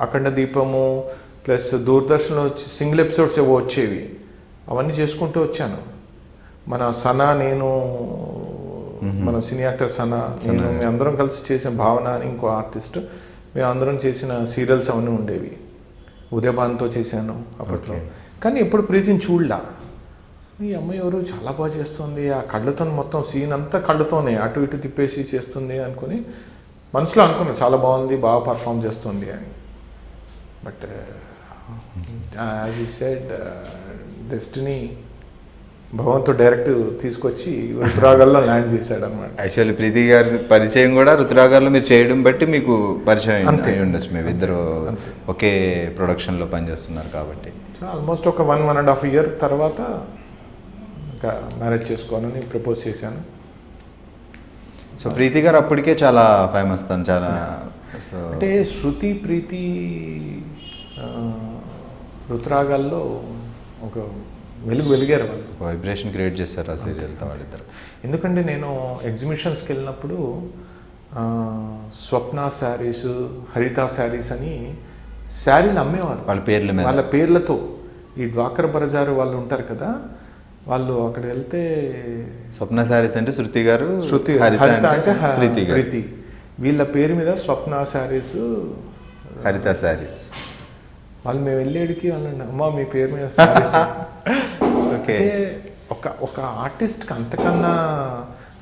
అఖండ దీపము ప్లస్ దూరదర్శన్లో సింగిల్ ఎపిసోడ్స్ ఏవో వచ్చేవి, అవన్నీ చేసుకుంటూ వచ్చాను. మన సనా, నేను మన సినీ యాక్టర్ సనా, నేను మేమందరం కలిసి చేసిన భావన అని ఇంకో ఆర్టిస్ట్, మేమందరం చేసిన సీరియల్స్ అవన్నీ ఉండేవి. ఉదయభాన్తో చేశాను అప్పట్లో. కానీ ఎప్పుడు ప్రీతిని చూడలా. ఈ అమ్మాయి ఎవరు చాలా బాగా చేస్తుంది, ఆ కళ్ళతో మొత్తం సీన్ అంతా కళ్ళతోనే అటు ఇటు తిప్పేసి చేస్తుంది అనుకుని మనసులో అనుకున్నా చాలా బాగుంది, బాగా పర్ఫామ్ చేస్తుంది అని. But as you said destiny భగవంతుడు డైరెక్ట్ తీసుకొచ్చి ఋతురాగాల్లో ల్యాండ్ చేశాడు అనమాట. యాక్చువల్లీ ప్రీతి గారి పరిచయం కూడా ఋతురాగాల్లో మీరు చేయడం బట్టి మీకు పరిచయం అయి ఉండొచ్చు. మేము ఇద్దరు ఒకే ప్రొడక్షన్లో పనిచేస్తున్నారు కాబట్టి. సో ఆల్మోస్ట్ ఒక 1.5 year తర్వాత ఇంకా మ్యారేజ్ చేసుకోవాలని ప్రపోజ్ చేశాను. సో ప్రీతి గారు అప్పటికే చాలా ఫేమస్ తను, చాలా. సో అంటే శృతి ప్రీతి ఋతురాగాల్లో ఒక వెలిగారు వాళ్ళు, వైబ్రేషన్ క్రియేట్ చేస్తారు ఆ సీరియల్తో వాళ్ళిద్దరు. ఎందుకంటే నేను ఎగ్జిబిషన్స్కి వెళ్ళినప్పుడు స్వప్న శారీస్, హరిత శారీస్ అని శారీలు అమ్మేవారు వాళ్ళ పేర్లతో. ఈ డ్వాకర్ బజారు వాళ్ళు ఉంటారు కదా, వాళ్ళు అక్కడ వెళ్తే స్వప్న శారీస్ అంటే శృతి గారు, హరిత అంటే ప్రీతి, వీళ్ళ పేరు మీద స్వప్న శారీస్, హరిత శారీస్. వాళ్ళు మేము వెళ్ళేడికి వాళ్ళండి, అమ్మా మీ పేరు మీద శారీస్. ఓకే. ఒక ఆర్టిస్ట్కి అంతకన్నా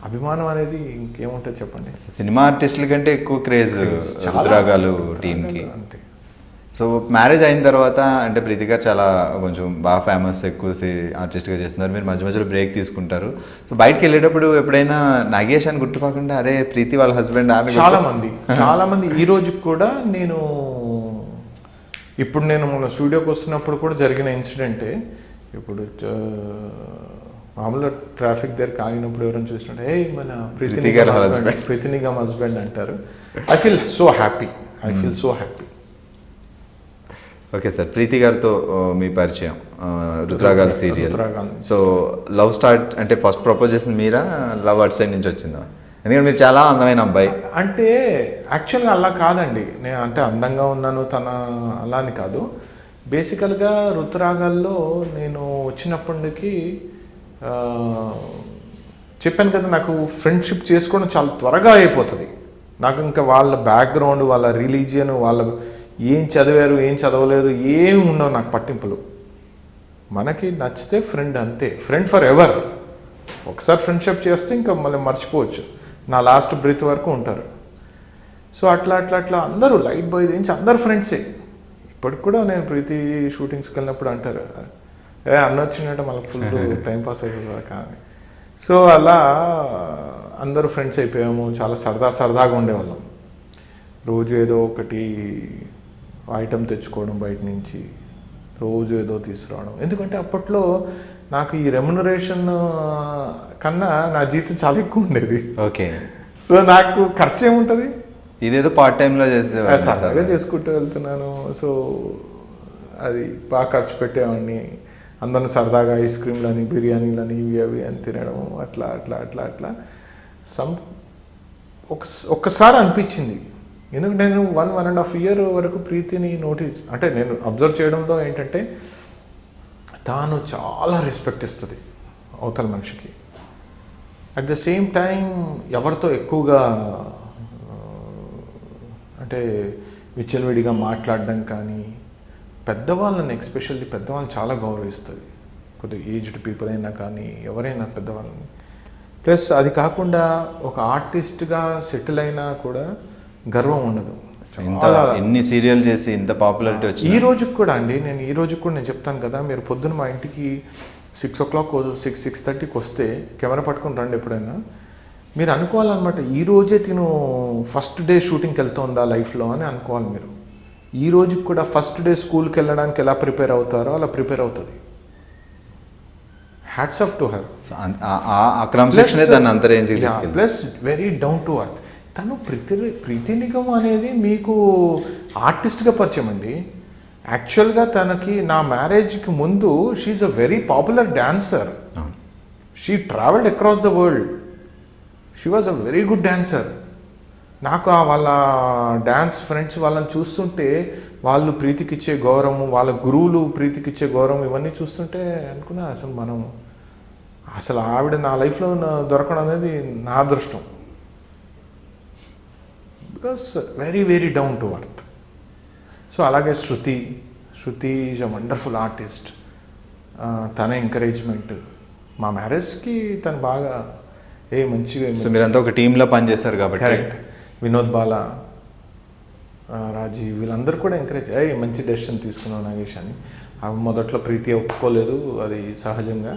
అభిమానం అనేది ఇంకేముంటుంది చెప్పండి. సినిమా ఆర్టిస్టుల కంటే ఎక్కువ క్రేజ్ ఋతురాగాలు టీంకి. అంతే. సో మ్యారేజ్ అయిన తర్వాత అంటే ప్రీతి గారు చాలా కొంచెం బాగా ఫేమస్, ఎక్కువ ఆర్టిస్ట్గా చేస్తున్నారు. మీరు మధ్య మధ్యలో బ్రేక్ తీసుకుంటారు. సో బయటకు వెళ్ళేటప్పుడు ఎప్పుడైనా నాగేష్ అని గుర్తుపడకుండా అరే ప్రీతి వాళ్ళ హస్బెండ్ అని? చాలా మంది ఈ రోజుకి కూడా ఇప్పుడు నేను మన స్టూడియోకి వస్తున్నప్పుడు కూడా జరిగిన ఇన్సిడెంటే. ఇప్పుడు మామూలుగా ట్రాఫిక్ దగ్గర ఆగినప్పుడు ఎవరైనా చూసినట్టు ఏ మన ప్రీతి నిగమ్ హస్బెండ్ అంటారు. I feel so happy. Okay sir, Preethi గారితో మీ పరిచయం రుద్రాగాల్ సీరియల్. సో లవ్ స్టార్ట్ అంటే ఫస్ట్ ప్రపోజ్ చేసింది మీరా, లవ్ అట్ సైడ్ నుంచి వచ్చిందా? ఎందుకంటే మీరు చాలా అందమైన అబ్బాయి. అంటే యాక్చువల్గా అలా కాదండి, నేను అంటే అందంగా ఉన్నాను తన అలా అని కాదు. బేసికల్గా రుతురాగాల్లో నేను వచ్చినప్పటికి చెప్పాను కదా, నాకు ఫ్రెండ్షిప్ చేసుకోవడం చాలా త్వరగా అయిపోతుంది. నాకు ఇంకా వాళ్ళ బ్యాక్గ్రౌండ్, వాళ్ళ రిలీజియన్, వాళ్ళ ఏం చదివారు ఏం చదవలేదు ఏమి ఉండవు నాకు పట్టింపులు. మనకి నచ్చితే ఫ్రెండ్, అంతే. Friend for ever. ఒకసారి ఫ్రెండ్షిప్ చేస్తే ఇంకా మళ్ళీ మర్చిపోవచ్చు. నా లాస్ట్ బ్రీత్ వరకు ఉంటారు. సో అట్లా అందరూ లైట్ బాయ్ నుంచి అందరు ఫ్రెండ్సే. ఇప్పటికి కూడా నేను ప్రీతి షూటింగ్స్కి వెళ్ళినప్పుడు అంటారు అన్న వచ్చినట్టు మళ్ళీ ఫుల్ టైంపాస్ అయిపోతుందా కానీ. సో అలా అందరూ ఫ్రెండ్స్ అయిపోయాము. చాలా సరదాగా ఉండేవాళ్ళం. రోజు ఏదో ఒకటి ఐటమ్ తెచ్చుకోవడం బయట నుంచి, రోజు ఏదో తీసుకురావడం. ఎందుకంటే అప్పట్లో నాకు ఈ రెమ్యునరేషన్ కన్నా నా జీతం చాలా ఎక్కువ ఉండేది. ఓకే. సో నాకు ఖర్చు ఏముంటుంది, ఇదేదో పార్ట్ టైంలో సరదాగా చేసుకుంటూ వెళ్తున్నాను. సో అది బాగా ఖర్చు పెట్టేవాడిని. అందరిని సరదాగా ఐస్ క్రీమ్లని, బిర్యానీలని, ఇవి అవి అని తినడం. అట్లా ఒక్కసారి అనిపించింది. ఎందుకంటే నేను 1.5 year వరకు ప్రీతిని అంటే నేను అబ్జర్వ్ చేయడంలో ఏంటంటే తాను చాలా రెస్పెక్ట్ ఇస్తుంది అవతల మనిషికి. అట్ ద సేమ్ టైం ఎవరితో ఎక్కువగా అంటే విచ్చలవిడిగా మాట్లాడడం కానీ, పెద్దవాళ్ళని ఎస్పెషల్లీ పెద్దవాళ్ళని చాలా గౌరవిస్తుంది. కొద్దిగా ఏజ్డ్ పీపుల్ అయినా కానీ ఎవరైనా పెద్దవాళ్ళని. ప్లస్ అది కాకుండా ఒక ఆర్టిస్ట్గా సెటిల్ అయినా కూడా గర్వం ఉండదు. ఎన్ని సీరియల్ చేసి ఇంత పాపులారిటీ వచ్చింది. ఈ రోజుకి కూడా అండి, నేను చెప్తాను కదా, మీరు పొద్దున్న మా ఇంటికి 6 o'clock 6:30కి వస్తే కెమెరా పట్టుకొని రండి ఎప్పుడైనా. మీరు అనుకోవాలన్నమాట, ఈ రోజే తిను ఫస్ట్ డే షూటింగ్కి వెళ్తుందా లైఫ్లో అని అనుకోవాలి మీరు. ఈ రోజుకి కూడా ఫస్ట్ డే స్కూల్కి వెళ్ళడానికి ఎలా ప్రిపేర్ అవుతారో అలా ప్రీపేర్ అవుతుంది. Hats off to her. Plus very down to earth. తను ప్రీతి నిగమ్ అనేది మీకు ఆర్టిస్ట్గా పరిచయం అండి. యాక్చువల్గా తనకి నా మ్యారేజ్కి ముందు she's a very popular dancer. She travelled across the world. She was a very good dancer. నాకు వాళ్ళ డ్యాన్స్ ఫ్రెండ్స్ వాళ్ళని చూస్తుంటే, వాళ్ళు ప్రీతికి ఇచ్చే గౌరవం, వాళ్ళ గురువులు ప్రీతికి ఇచ్చే గౌరవం, ఇవన్నీ చూస్తుంటే అనుకున్నా అసలు ఆవిడ నా లైఫ్లో దొరకడం అనేది నా అదృష్టం. Because very very down to earth. So అలాగే శృతి ఈజ్ అ వండర్ఫుల్ ఆర్టిస్ట్. తన ఎంకరేజ్మెంట్ మా మ్యారేజ్కి తను బాగా మంచిగా. సో మీరంతా ఒక టీంలో పనిచేస్తారు కాబట్టి. కరెక్ట్. వినోద్ బాలా, రాజీవ్ వీళ్ళందరూ కూడా ఎంకరేజ్ మంచి డెసిషన్ తీసుకున్నావు నాగేష్ అని. మొదట్లో ప్రీతి ఒప్పుకోలేదు, అది సహజంగా.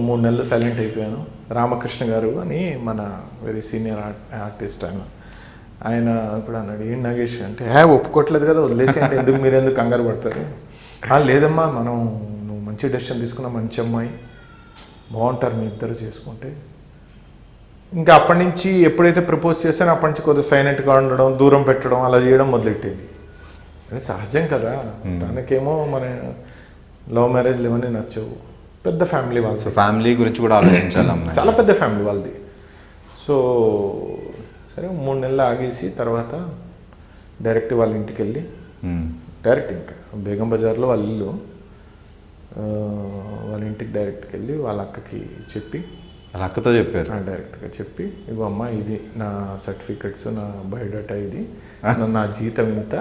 3 నెలలు సైలెంట్ అయిపోయాను. రామకృష్ణ గారు అని మన వెరీ సీనియర్ ఆర్టిస్ట్ ఆయన కూడా అన్నాడు, ఏం నాగేష్ అంటే ఒప్పుకోవట్లేదు కదా, వదిలేసేయండి, మీరెందుకు కంగారు పడతారు. లేదమ్మా, నువ్వు మంచి డెసిషన్ తీసుకున్నా, మంచి అమ్మాయి, బాగుంటారు మీ ఇద్దరు చేసుకుంటే. ఇంకా అప్పటి నుంచి ఎప్పుడైతే ప్రపోజ్ చేశానో అప్పటి నుంచి కొద్దిగా సైలెంట్గా ఉండడం, దూరం పెట్టడం, అలా చేయడం మొదలెట్టింది. అది సహజం కదా. తనకేమో మన లవ్ మ్యారేజ్లు ఇవన్నీ నచ్చవు. పెద్ద ఫ్యామిలీ వాళ్ళు, ఫ్యామిలీ గురించి కూడా ఆలోచించాలి. చాలా పెద్ద ఫ్యామిలీ వాళ్ళది. సో సరే 3 నెలలు ఆగేసి తర్వాత డైరెక్ట్ వాళ్ళ ఇంటికి వెళ్ళి, డైరెక్ట్ ఇంకా బేగం బజార్లో వాళ్ళ ఇల్లు, వాళ్ళ ఇంటికి డైరెక్ట్కి వెళ్ళి వాళ్ళ అక్కకి చెప్పి, వాళ్ళ అక్కతో చెప్పారు. డైరెక్ట్గా చెప్పి, ఇగో అమ్మ ఇది నా సర్టిఫికెట్స్, నా బయోడేటా, ఇది నా జీతం ఇంత.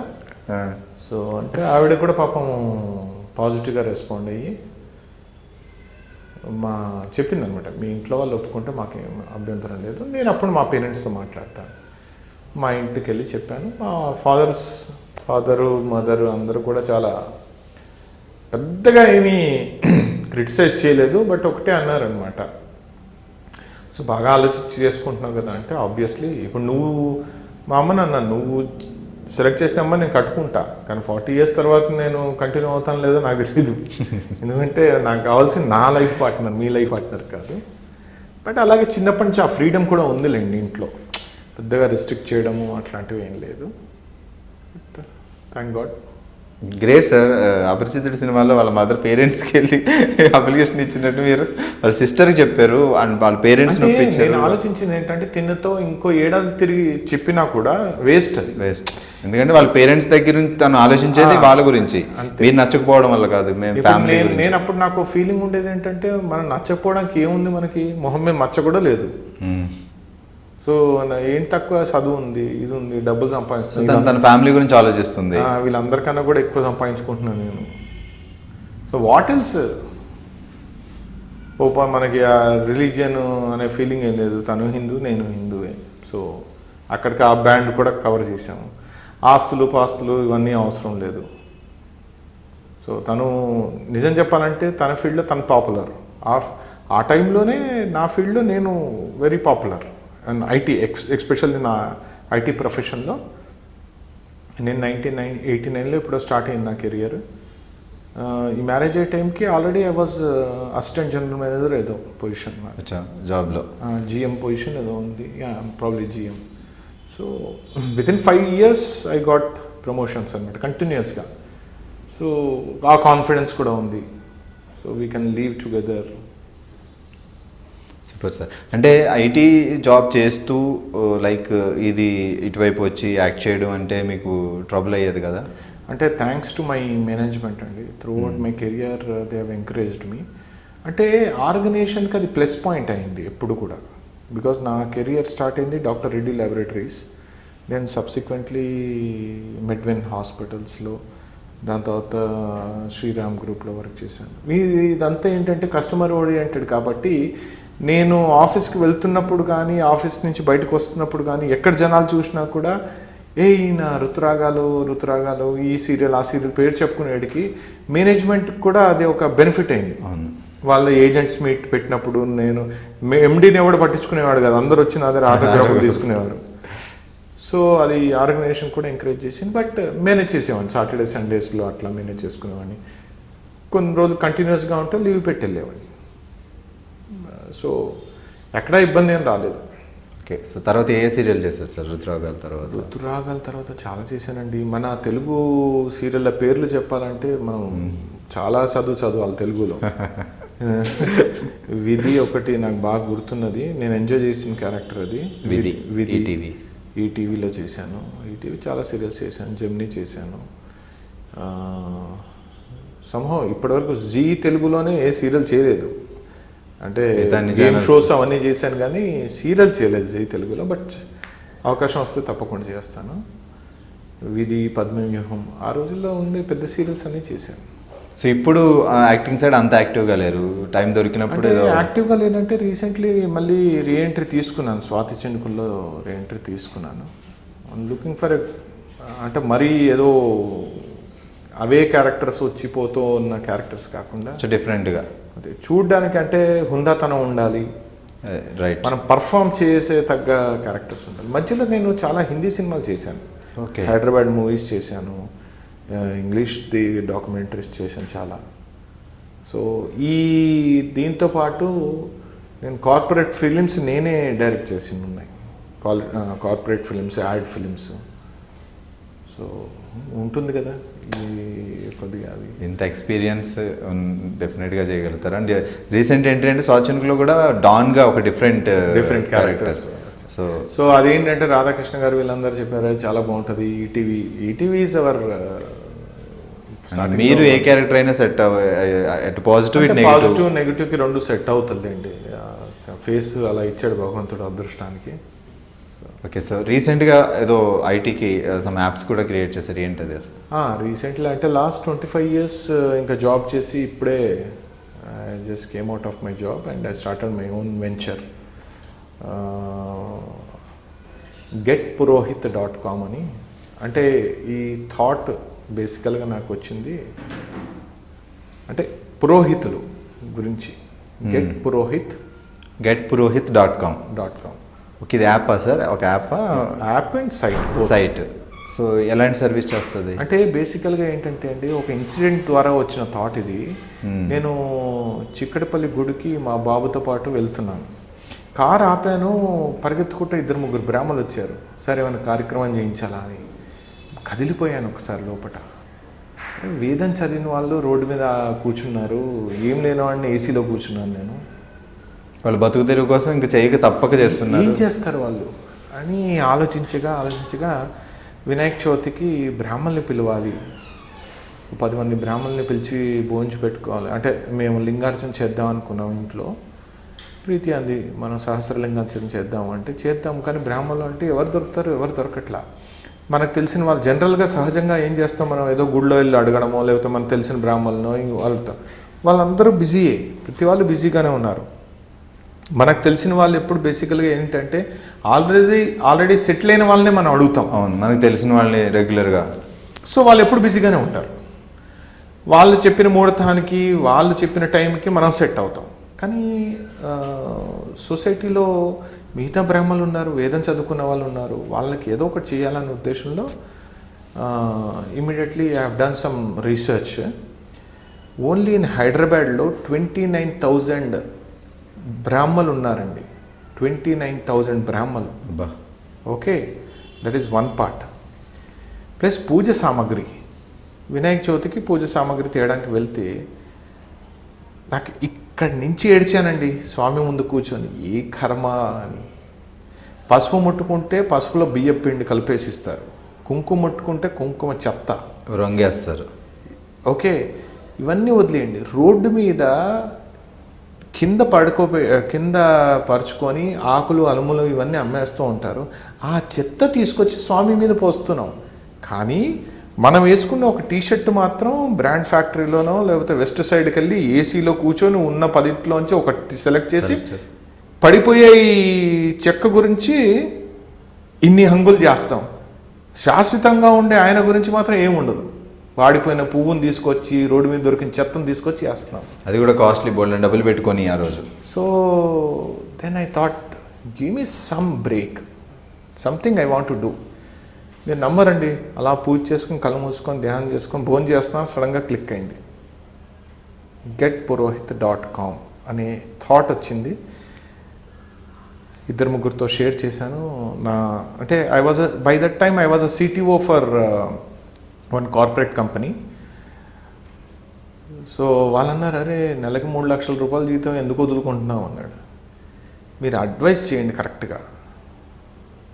సో అంటే ఆవిడ కూడా పాపం పాజిటివ్గా రెస్పాండ్ అయ్యి చెప్పిందనమాట, మీ ఇంట్లో వాళ్ళు ఒప్పుకుంటే మాకేం అభ్యంతరం లేదు, నేను అప్పుడు మా పేరెంట్స్తో మాట్లాడతాను. మా ఇంటికి వెళ్ళి చెప్పాను. మా ఫాదరు మదరు అందరూ కూడా చాలా పెద్దగా ఏమీ క్రిటిసైజ్ చేయలేదు, బట్ ఒకటే అన్నారనమాట, సో బాగా ఆలోచించి చేసుకుంటున్నావు కదా అంటే, ఆబ్వియస్లీ ఇప్పుడు నువ్వు మా అమ్మని అన్నాను, నువ్వు సెలెక్ట్ చేసిన అమ్మ నేను కట్టుకుంటా, కానీ 40 years తర్వాత నేను కంటిన్యూ అవుతాను లేదో నాకు తెలియదు. ఎందుకంటే నాకు కావాల్సిన నా లైఫ్ పార్ట్నర్, మీ లైఫ్ పార్ట్నర్ కాదు. బట్ అలాగే చిన్నప్పటి నుంచి ఆ ఫ్రీడమ్ కూడా ఉందిలేండి ఇంట్లో, పెద్దగా రిస్ట్రిక్ట్ చేయడము అట్లాంటివి ఏం లేదు. Thank God. Great sir. అపరిచితుడి సినిమాలో వాళ్ళ మదర్ పేరెంట్స్కి వెళ్ళి అప్లికేషన్ ఇచ్చినట్టు మీరు వాళ్ళ సిస్టర్కి చెప్పారు అండ్ వాళ్ళ పేరెంట్స్ నేను ఆలోచించింది ఏంటంటే, తిన్నతో ఇంకో ఏడాది తిరిగి చెప్పినా కూడా వేస్ట్, అది వేస్ట్. ఎందుకంటే వాళ్ళ పేరెంట్స్ దగ్గర నుంచి తను ఆలోచించేది వాళ్ళ గురించి, మీరు నచ్చకపోవడం వల్ల కాదు, మేము ఫ్యామిలీ. నేను అప్పుడు నాకు ఫీలింగ్ ఉండేది ఏంటంటే, మనం నచ్చకపోవడానికి ఏముంది, మనకి మొహం మీద మచ్చ కూడా లేదు. సో ఏంటి తక్కువ, చదువు ఉంది, ఇది ఉంది, డబ్బులు సంపాదిస్తుంది, తన ఫ్యామిలీ గురించి ఆలోచిస్తుంది, వీళ్ళందరికన్నా కూడా ఎక్కువ సంపాదించుకుంటున్నాను నేను. సో వాట్ ఎల్స్, మనకి ఆ రిలీజియన్ అనే ఫీలింగ్ ఏం లేదు. తను హిందూ, నేను హిందూవే. సో అక్కడికి ఆ బ్యాండ్ కూడా కవర్ చేశాము. ఆస్తులు పాస్తులు ఇవన్నీ అవసరం లేదు. సో తను నిజం చెప్పాలంటే తన ఫీల్డ్లో తను పాపులర్. ఆ టైంలోనే నా ఫీల్డ్లో నేను very popular. And IT especially నా ఐటీ ప్రొఫెషన్లో నేను 1989లో ఎప్పుడో స్టార్ట్ అయింది నా కెరియర్. ఈ మ్యారేజ్ అయ్యే టైంకి already I was assistant general manager ఏదో పొజిషన్, జాబ్లో GM పొజిషన్ ఏదో ఉంది, probably GM. So within 5 years I got promotions అనమాట కంటిన్యూస్గా. సో ఆ కాన్ఫిడెన్స్ కూడా ఉంది. So we can leave together. Super sir. అంటే ఐటీ జాబ్ చేస్తూ లైక్ ఇది ఇటువైపు వచ్చి యాక్ట్ చేయడం అంటే మీకు ట్రబుల్ అయ్యేది కదా? అంటే థ్యాంక్స్ టు మై మేనేజ్మెంట్ అండి, through out my career they have encouraged మీ. అంటే ఆర్గనైజేషన్కి అది ప్లస్ పాయింట్ అయింది ఎప్పుడు కూడా. బికాజ్ నా కెరియర్ స్టార్ట్ అయింది doctor Reddy laboratories, then subsequently Medwin హాస్పిటల్స్లో, దాని తర్వాత శ్రీరామ్ గ్రూప్లో వర్క్ చేశాను. ఇదంతా ఏంటంటే కస్టమర్ ఓరియంటెడ్ కాబట్టి నేను ఆఫీస్కి వెళ్తున్నప్పుడు కానీ ఆఫీస్ నుంచి బయటకు వస్తున్నప్పుడు కానీ ఎక్కడ జనాలు చూసినా కూడా ఈయన రుతురాగాలు ఈ సీరియల్ ఆ సీరియల్ పేరు చెప్పుకునేటికి మేనేజ్మెంట్కి కూడా అది ఒక బెనిఫిట్ అయింది. వాళ్ళ ఏజెంట్స్ మీట్ పెట్టినప్పుడు నేను MDని ఎవడు పట్టించుకునేవాడు కదా, అందరు వచ్చి నా దగ్గర ఆటోగ్రాఫ్లు తీసుకునేవారు. సో అది ఆర్గనైజేషన్ కూడా ఎంకరేజ్ చేసింది. బట్ మేనేజ్ చేసేవాడిని, సాటర్డే సండేస్లో అట్లా మేనేజ్ చేసుకునేవాడిని. కొన్ని రోజులు కంటిన్యూస్గా ఉంటే లీవ్ పెట్టి వెళ్ళేవాడిని. సో ఎక్కడా ఇబ్బంది ఏం రాలేదు. ఓకే. సో తర్వాత ఏ సీరియల్ చేశారు సార్ రుతురాగాల తర్వాత? రుతురాగాల తర్వాత చాలా చేశానండి. మన తెలుగు సీరియళ్ళ పేర్లు చెప్పాలంటే మనం చాలా చదవాలి తెలుగులో. విధి ఒకటి నాకు బాగా గుర్తున్నది, నేను ఎంజాయ్ చేసిన క్యారెక్టర్ అది. విధి ఈటీవీలో చేశాను. ఈటీవీ చాలా సీరియల్స్ చేశాను, జెమినీ చేశాను. సంహో ఇప్పటివరకు జీ తెలుగులోనే ఏ సీరియల్ చేయలేదు. అంటే గేమ్ షోస్ అవన్నీ చేశాను కానీ సీరియల్ చేయలేదు జీ తెలుగులో. బట్ అవకాశం వస్తే తప్పకుండా చేస్తాను. విధి, పద్మవ్యూహం, ఆ రోజుల్లో ఉండే పెద్ద సీరియల్స్ అన్నీ చేశాను. సో ఇప్పుడు యాక్టింగ్ సైడ్ అంత యాక్టివ్గా లేరు, టైం దొరికినప్పుడు యాక్టివ్గా లేనంటే రీసెంట్లీ మళ్ళీ రీఎంట్రీ తీసుకున్నాను, స్వాతి చెండుకుల్లో రీఎంట్రీ తీసుకున్నాను. లుకింగ్ ఫర్ అంటే మరీ ఏదో అవే క్యారెక్టర్స్ వచ్చిపోతూ ఉన్న క్యారెక్టర్స్ కాకుండా డిఫరెంట్గా అదే చూడ్డానికి, అంటే హుందాతనం ఉండాలి, రైట్, మనం పర్ఫామ్ చేసే తగ్గ క్యారెక్టర్స్ ఉండాలి. మధ్యలో నేను చాలా హిందీ సినిమాలు చేశాను, హైదరాబాద్ మూవీస్ చేశాను, ఇంగ్లీష్ది డాక్యుమెంటరీస్ చేశాను చాలా. సో దీంతో పాటు నేను కార్పొరేట్ ఫిలిమ్స్ నేనే డైరెక్ట్ చేసి ఉన్నాయి, corporate films, ad films. So ఉంటుంది కదా కొద్దిగా అది. ఇంత ఎక్స్పీరియన్స్ డెఫినెట్గా చేయగలుగుతారు. అండ్ రీసెంట్ ఏంటంటే స్వాచన్కులో కూడా డాన్గా ఒక డిఫరెంట్ క్యారెక్టర్స్. సో అదేంటంటే రాధాకృష్ణ గారు వీళ్ళందరూ చెప్పారు చాలా బాగుంటుంది. ETV is our. మీరు ఏ క్యారెక్టర్ అయినా సెట్ పాజిటివ్ నెగిటివ్కి రెండు సెట్ అవుతుంది అండి. ఫేస్ అలా ఇచ్చాడు భగవంతుడు అదృష్టానికి. ఓకే సార్, రీసెంట్గా ఏదో ఐటీకి సమ్ యాప్స్ కూడా క్రియేట్ చేశారు, ఏంటది అసలు? రీసెంట్లీ అంటే లాస్ట్ 25 years ఇంకా జాబ్ చేసి ఇప్పుడే I just came out of my job and I started my own venture. getpurohit.com అని. అంటే ఈ థాట్ బేసికల్గా నాకు వచ్చింది అంటే పురోహితులు గురించి. getpurohit.com. ఓకే, ఇది యాపా సార్? ఒక యాప్ అండ్ సైట్. సో ఎలాంటి సర్వీస్ చేస్తుంది అంటే బేసికల్గా ఏంటంటే అండి, ఒక ఇన్సిడెంట్ ద్వారా వచ్చిన థాట్ ఇది. నేను చిక్కడపల్లి గుడికి మా బాబుతో పాటు వెళ్తున్నాను. కారు ఆపాను, పరిగెత్తుకుంటే 2-3 బ్రాహ్మణులు వచ్చారు. సరే ఏమైనా కార్యక్రమం చేయించాలా అని కదిలిపోయాను ఒకసారి లోపల. వేదం చదివిన వాళ్ళు రోడ్డు మీద కూర్చున్నారు, ఏం లేని వాడిని ఏసీలో కూర్చున్నాను నేను. వాళ్ళు బతుకు తెరువు కోసం ఇంకా చేయక తప్పక చేస్తున్నారు. ఏం చేస్తారు వాళ్ళు అని ఆలోచించగా వినాయక చవితికి బ్రాహ్మణుల్ని పిలవాలి, 10 మంది బ్రాహ్మణుల్ని పిలిచి భోంచి పెట్టుకోవాలి. అంటే మేము లింగార్చన చేద్దాం అనుకున్నాం ఇంట్లో. ప్రీతి అంది మనం సహస్రలింగార్చన చేద్దాం అంటే చేద్దాం, కానీ బ్రాహ్మణులు అంటే ఎవరు దొరుకుతారు, ఎవరు దొరకట్లా. మనకు తెలిసిన వాళ్ళు జనరల్గా సహజంగా ఏం చేస్తాం, మనం ఏదో గుడిలో వెళ్ళి అడగడమో లేకపోతే మనకు తెలిసిన బ్రాహ్మణులను వాళ్ళందరూ బిజీయే, ప్రతి వాళ్ళు బిజీగానే ఉన్నారు. మనకు తెలిసిన వాళ్ళు ఎప్పుడు బేసికల్గా ఏంటంటే ఆల్రెడీ సెటిల్ అయిన వాళ్ళనే మనం అడుగుతాం. అవును, మనకు తెలిసిన వాళ్ళని రెగ్యులర్గా. సో వాళ్ళు ఎప్పుడు బిజీగానే ఉంటారు. వాళ్ళు చెప్పిన ముహూర్తానికి వాళ్ళు చెప్పిన టైంకి మనం సెట్ అవుతాం. కానీ సొసైటీలో మిగతా బ్రాహ్మణులు ఉన్నారు, వేదం చదువుకున్న వాళ్ళు ఉన్నారు, వాళ్ళకి ఏదో ఒకటి చేయాలనే ఉద్దేశంలో immediately I have done some research. Only in హైదరాబాద్లో 29,000 బ్రాహ్మణులు ఉన్నారండి. 29,000 బ్రాహ్మణులు. Okay, that is one part. Plus పూజ సామాగ్రి, వినాయక చవితికి పూజ సామాగ్రి తేయడానికి వెళ్తే నాకు ఇక్కడి నుంచి ఏడ్చానండి స్వామి ముందు కూర్చొని. ఏ కర్మ అని. పసుపు ముట్టుకుంటే పసుపులో బియ్యం పిండి కలిపేసిస్తారు, కుంకుమ ముట్టుకుంటే కుంకుమ చెత్త రంగేస్తారు. ఓకే, ఇవన్నీ వదిలేయండి. రోడ్డు మీద కింద పరుచుకొని ఆకులు అలుములు ఇవన్నీ అమ్మేస్తూ ఉంటారు. ఆ చెత్త తీసుకొచ్చి స్వామి మీద పోస్తున్నాం. కానీ మనం వేసుకున్న ఒక టీషర్ట్ మాత్రం బ్రాండ్ ఫ్యాక్టరీలోనో లేకపోతే వెస్ట్ సైడ్కి వెళ్ళి ఏసీలో కూర్చొని ఉన్న 10లోంచి ఒకటి సెలెక్ట్ చేసి పడిపోయే ఈ చెక్క గురించి ఇన్ని హంగులు చేస్తాం. శాశ్వతంగా ఉండే ఆయన గురించి మాత్రం ఏముండదు. వాడిపోయిన పువ్వుని తీసుకొచ్చి రోడ్డు మీద దొరికిన చెత్తను తీసుకొచ్చి వేస్తున్నాం. అది కూడా కాస్ట్లీ, బోల్డ్ డబ్బులు పెట్టుకొని ఆ రోజు. So then I thought give me some break, something I want to do. మీరు నమ్మరండి, అలా పూజ చేసుకుని కళ్ళు మూసుకొని ధ్యానం చేసుకొని భోజనం చేస్తున్నాను, సడన్గా క్లిక్ అయింది. getpurohit.com అనే థాట్ వచ్చింది. 2-3 షేర్ చేశాను. అంటే by that time I was a CTO for one corporate company. So వాళ్ళు అన్నారు, అరే నెలకి 3 లక్షల రూపాయల జీతం ఎందుకు వదులుకుంటున్నావు అన్నాడు. మీరు అడ్వైస్ చేయండి కరెక్ట్గా,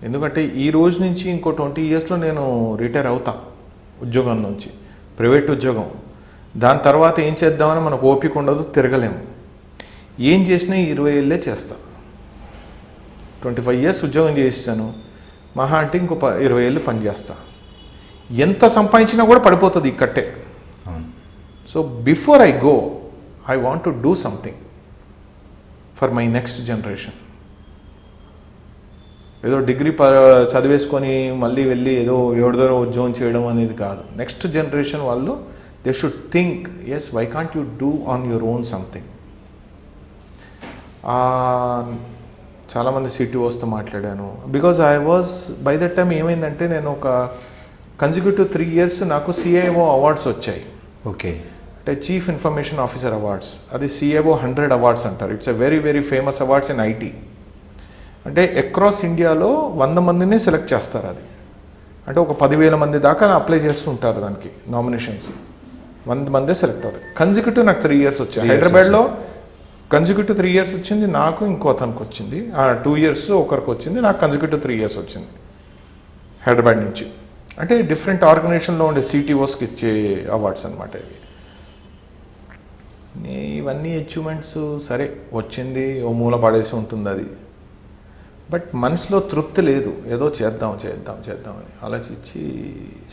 ఎందుకంటే ఈ రోజు నుంచి ఇంకో 20 yearsలో నేను రిటైర్ అవుతా ఉద్యోగం నుంచి, ప్రైవేట్ ఉద్యోగం. దాని తర్వాత ఏం చేద్దామని మనకు ఓపిక ఉండదు, తిరగలేము. ఏం చేసినా 20 ఏళ్ళే చేస్తా. 25 years ఉద్యోగం చేస్తాను, మహా అంటే ఇంకో 20 ఏళ్ళు పనిచేస్తా. ఎంత సంపాదించినా కూడా పడిపోతుంది ఇక్కట్టే. So before I go I want to do something for my next generation. ఏదో డిగ్రీ చదివేసుకొని మళ్ళీ వెళ్ళి ఏదో ఎవరిదో ఉద్యోగం చేయడం అనేది కాదు. నెక్స్ట్ జనరేషన్ వాళ్ళు they should think, yes why can't you do on your own something. చాలామంది CTOస్తో మాట్లాడాను. బికాజ్ బై దట్ టైం ఏమైందంటే నేను ఒక కన్సిక్యూటివ్ 3 years నాకు CIO అవార్డ్స్ వచ్చాయి. ఓకే, అంటే చీఫ్ ఇన్ఫర్మేషన్ ఆఫీసర్ అవార్డ్స్. అది CIO 100 అవార్డ్స్ అంటారు. It's a very very famous awards in IT. అంటే అక్రాస్ ఇండియాలో 100 మందిని సెలెక్ట్ చేస్తారు. అది అంటే ఒక 10,000 మంది దాకా అప్లై చేస్తుంటారు దానికి నామినేషన్స్. 100 మందే సెలెక్ట్ అవుతారు. కన్సిక్యూటివ్ నాకు 3 years వచ్చాయి. హైదరాబాద్లో కన్సిక్యూటివ్ 3 years వచ్చింది నాకు, ఇంకో అతనికి వచ్చింది. 2 years ఒకరికి వచ్చింది, నాకు కన్సిక్యూటివ్ 3 years వచ్చింది హైదరాబాద్ నుంచి. అంటే డిఫరెంట్ ఆర్గనైజేషన్లో ఉండే CTOస్కి ఇచ్చే అవార్డ్స్ అనమాట ఇవి. ఇవన్నీ అచీవ్మెంట్స్ సరే వచ్చింది, ఓ మూల పడేసి ఉంటుంది అది. బట్ మనసులో తృప్తి లేదు, ఏదో చేద్దాం అని ఆలోచించి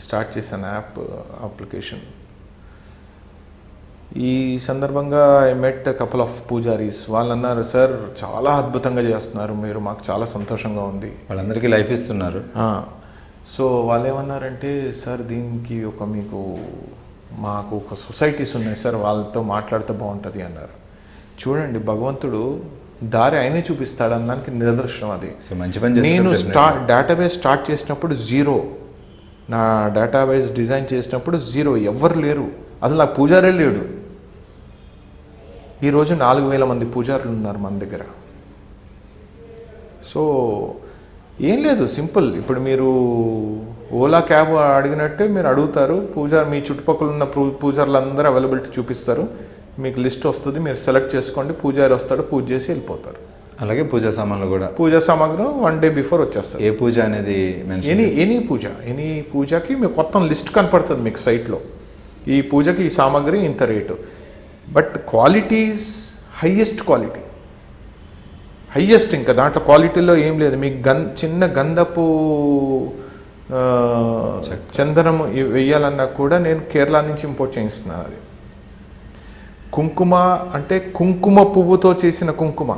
స్టార్ట్ చేశాను అప్లికేషన్. ఈ సందర్భంగా I met couple of Poojaris. వాళ్ళు అన్నారు, సార్ చాలా అద్భుతంగా చేస్తున్నారు మీరు, మాకు చాలా సంతోషంగా ఉంది. వాళ్ళందరికీ లైఫ్ ఇస్తున్నారు. సో వాళ్ళు ఏమన్నారంటే, సార్ దీనికి మాకు ఒక సొసైటీస్ ఉన్నాయి సార్, వాళ్ళతో మాట్లాడితే బాగుంటుంది అన్నారు. చూడండి, భగవంతుడు దారి ఆయనే చూపిస్తాడు అన్నానికి నిదర్శనం అది. సో మంచి పని నేను డేటాబేస్ స్టార్ట్ చేసినప్పుడు 0, నా డేటాబేస్ డిజైన్ చేసినప్పుడు 0, ఎవ్వరు లేరు, అసలు నాకు పూజారే లేడు. ఈరోజు 4,000 మంది పూజారులు ఉన్నారు మన దగ్గర. సో ఏం లేదు, సింపుల్. ఇప్పుడు మీరు ఓలా క్యాబ్ అడిగినట్టే మీరు అడుగుతారు, మీ చుట్టుపక్కల ఉన్న పూజారులు అందరూ అవైలబిలిటీ చూపిస్తారు, మీకు లిస్ట్ వస్తుంది, మీరు సెలెక్ట్ చేసుకోండి, పూజారి వస్తాడు, పూజ చేసి వెళ్ళిపోతారు. అలాగే పూజా సామాన్లు కూడా, పూజా సామాగ్రి 1 day బిఫోర్ వచ్చేస్తారు. ఏ పూజ అనేది ఎనీ పూజకి మీకు మొత్తం లిస్ట్ కనపడుతుంది మీకు సైట్లో. ఈ పూజకి ఈ సామాగ్రి ఇంత rate. But quality is highest. ఇంకా దాంట్లో క్వాలిటీలో ఏం లేదు. మీకు చిన్న గంధపు చందనము వేయాలన్నా కూడా నేను కేరళ నుంచి ఇంపోర్ట్ చేయిస్తున్నాను. అది కుంకుమ అంటే కుంకుమ పువ్వుతో చేసిన కుంకుమ.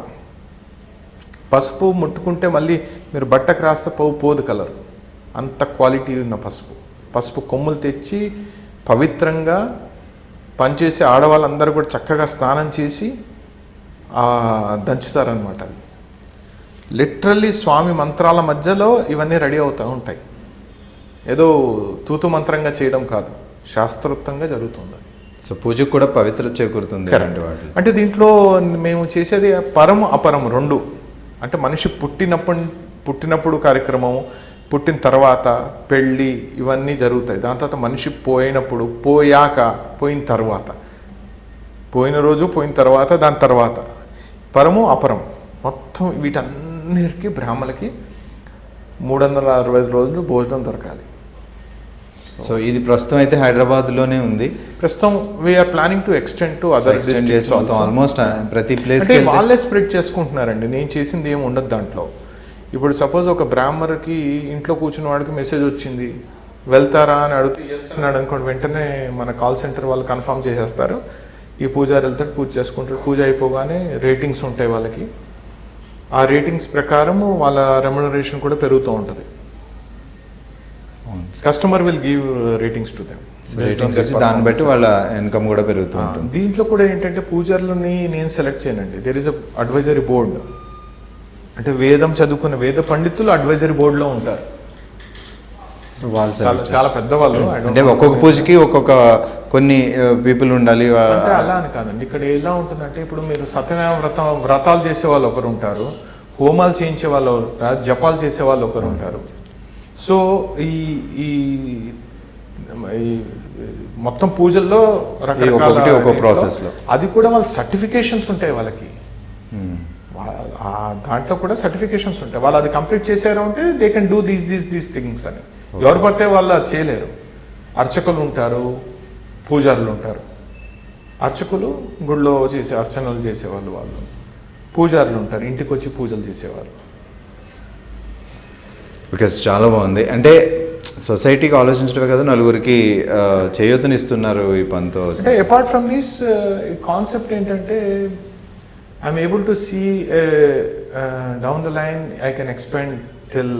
పసుపు ముట్టుకుంటే మళ్ళీ మీరు బట్టకు రాస్తే పోదు కలర్, అంత క్వాలిటీ ఉన్న పసుపు కొమ్ములు తెచ్చి పవిత్రంగా పనిచేసే ఆడవాళ్ళందరూ కూడా చక్కగా స్నానం చేసి దంచుతారనమాట. లిటరల్లీ స్వామి మంత్రాల మధ్యలో ఇవన్నీ రెడీ అవుతూ ఉంటాయి. ఏదో తూతు మంత్రంగా చేయడం కాదు, శాస్త్రోక్తంగా జరుగుతుంది. సో పూజకు కూడా పవిత్రత చేకూరుతుంది. అంటే దీంట్లో మేము చేసేది పరం అపరం 2. అంటే మనిషి పుట్టినప్పుడు కార్యక్రమము, పుట్టిన తర్వాత పెళ్ళి, ఇవన్నీ జరుగుతాయి. దాని తర్వాత మనిషి పోయినప్పుడు, పోయిన తర్వాత, పోయిన రోజు, పోయిన తర్వాత, దాని తర్వాత పరము అపరం మొత్తం వీటన్నిటికీ బ్రాహ్మణులకి 365 రోజులు భోజనం దొరకాలి. సో ఇది ప్రస్తుతం అయితే హైదరాబాద్లోనే ఉంది. ప్రస్తుతం we're planning to extend to other districts. Almost ప్రతి ప్లేస్ వాళ్ళే స్ప్రెడ్ చేసుకుంటున్నారండి. నేను చేసింది ఏమి ఉండదు దాంట్లో. ఇప్పుడు సపోజ్ ఒక బ్రాహ్మణుకి ఇంట్లో కూర్చున్న వాడికి మెసేజ్ వచ్చింది, వెళ్తారా అని అడిగితే ఎస్ అన్నాడు అనుకోండి, వెంటనే మన కాల్ సెంటర్ వాళ్ళు కన్ఫర్మ్ చేసేస్తారు. ఈ పూజారి వెళ్తాడు, పూజ చేసుకుంటాడు. పూజ అయిపోగానే రేటింగ్స్ ఉంటాయి వాళ్ళకి. ఆ రేటింగ్స్ ప్రకారము వాళ్ళ రెమ్యునరేషన్ కూడా పెరుగుతూ ఉంటుంది. Customer will give ratings to them. దాన్ని బట్టి వాళ్ళ ఇన్కమ్ కూడా పెరుగుతూ ఉంటుంది. దీంట్లో కూడా ఏంటంటే పూజారులని నేను సెలెక్ట్ చేయనండి. There is a advisory board. అంటే వేదం చదువుకున్న వేద పండితులు అడ్వైజరీ బోర్డులో ఉంటారు. సో వాళ్ళు చాలా పెద్దవాళ్ళు. అంటే ఒక్కొక్క పూజకి ఒక్కొక్క కొన్ని పీపుల్ ఉండాలి అంటే అలా అని కాదండి. ఇక్కడ ఎలా ఉంటుందంటే, ఇప్పుడు మీరు సత్యనారాయణ వ్రతాలు చేసే వాళ్ళు ఒకరు ఉంటారు, హోమాలు చేయించే వాళ్ళు, జపాలు చేసే వాళ్ళు ఒకరు ఉంటారు. సో ఈ మొత్తం పూజల్లో రకరకాల ప్రాసెస్లో అది కూడా వాళ్ళ సర్టిఫికేషన్స్ ఉంటాయి వాళ్ళకి. దాంట్లో కూడా సర్టిఫికేషన్స్ ఉంటాయి. వాళ్ళు అది కంప్లీట్ చేశారు అంటే they can do these things అని. ఎవరు పడితే వాళ్ళు అది చేయలేరు. అర్చకులు ఉంటారు, పూజారులు ఉంటారు. అర్చకులు గుళ్ళో చేసే అర్చనలు చేసేవాళ్ళు, వాళ్ళు పూజారులు ఉంటారు, ఇంటికి వచ్చి పూజలు చేసేవాళ్ళు. బికాస్ చాలా బాగుంది. అంటే సొసైటీకి ఆలోచించడమే కదా, నలుగురికి చేయూతనిస్తున్నారు ఈ పనితో. అంటే అపార్ట్ ఫ్రమ్ దిస్ కాన్సెప్ట్ ఏంటంటే, I'm able to see down the line I can expand till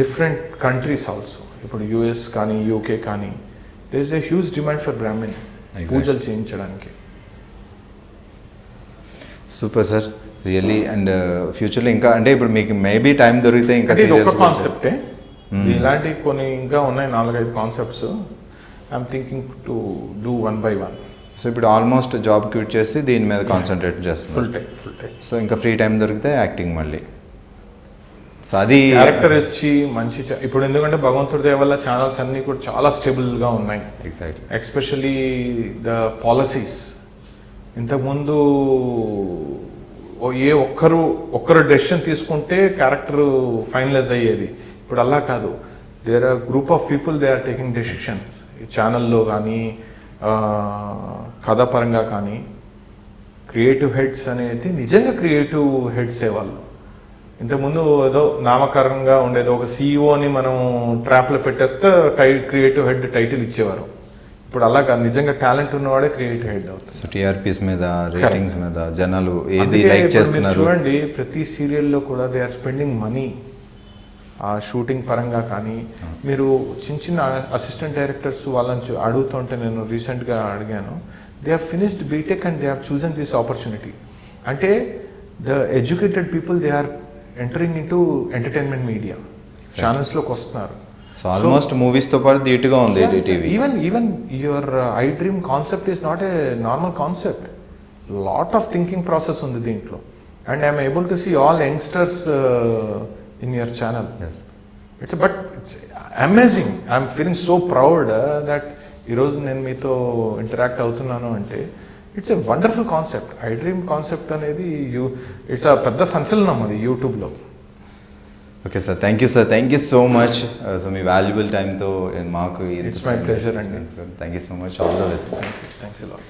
different countries also. ఇప్పుడు US కానీ UK కానీ there is a huge demand for Brahmin పూజలు చేయించడానికి. Super sir, really. అండ్ ఫ్యూచర్లో ఇంకా అంటే ఇప్పుడు మీకు మేబీ టైం దొరికితే ఇంకా ఒక కాన్సెప్టే, ఇలాంటి కొన్ని ఇంకా ఉన్నాయి 4-5 concepts. I'm thinking to do 1 by 1. So ఇప్పుడు ఆల్మోస్ట్ జాబ్ క్విట్ చేసి దీని మీద కాన్సన్ట్రేట్ చేస్తాను. Full time. సో ఇంకా ఫ్రీ టైం దొరికితే యాక్టింగ్ మళ్ళీ. సో అది క్యారెక్టర్ వచ్చి మంచి ఇప్పుడు ఎందుకంటే భగవంతుడి దయ వల్ల ఛానల్స్ అన్నీ కూడా చాలా స్టేబుల్గా ఉన్నాయి. ఎగ్జాక్ట్లీ. Especially the policies. ఇంతకుముందు ఒక్కరు డెసిషన్ తీసుకుంటే క్యారెక్టర్ ఫైనలైజ్ అయ్యేది. ఇప్పుడు అలా కాదు. There are group of people, they are taking decisions. ఈ ఛానల్లో కానీ కథాపరంగా కానీ క్రియేటివ్ హెడ్స్ అనేది నిజంగా క్రియేటివ్ హెడ్సే వాళ్ళు. ఇంతకుముందు ఏదో నామకరణంగా ఉండేది, ఒక CEO అని మనం ట్రాప్లో పెట్టేస్తే క్రియేటివ్ హెడ్ టైటిల్ ఇచ్చేవారు. ఇప్పుడు అలాగా నిజంగా టాలెంట్ ఉన్నవాడే క్రియేట్ హెడ్ అవుతుంది. సో టీఆర్పీస్ మీద, రేటింగ్స్ మీద జనాలు ఏది అందుకే లైక్ ఇప్పుడు మీరు చేస్తున్నారు? చూడండి ప్రతి సీరియల్లో కూడా దే ఆర్ స్పెండింగ్ మనీ ఆ షూటింగ్ పరంగా. కానీ మీరు చిన్న చిన్న అసిస్టెంట్ డైరెక్టర్స్ వాళ్ళని అడుగుతుంటే నేను రీసెంట్గా అడిగాను, they have finished BTech and they have chosen this opportunity. అంటే the educated people they are entering in to entertainment media ఛానల్స్లోకి వస్తున్నారు. సో ఆల్మోస్ట్ మూవీస్తో పాటు ధీటుగా ఉంది TV. Even your I Dream concept is not a normal concept. Lot of thinking process ఉంది దీంట్లో. And I'm able to see all youngsters in your channel. It's amazing. I'm feeling so proud that ఈరోజు నేను మీతో interact అవుతున్నాను అంటే it's a wonderful concept. I Dream concept అనేది it's a పెద్ద సంచలనం అది యూట్యూబ్లో. Okay sir, thank you sir, thank you so much. So మీ వాల్యుబుల్ టైంతో మాకు ఇట్స్ మై ప్లెజర్ అండి. Thank you so much. All the best. Thanks a lot.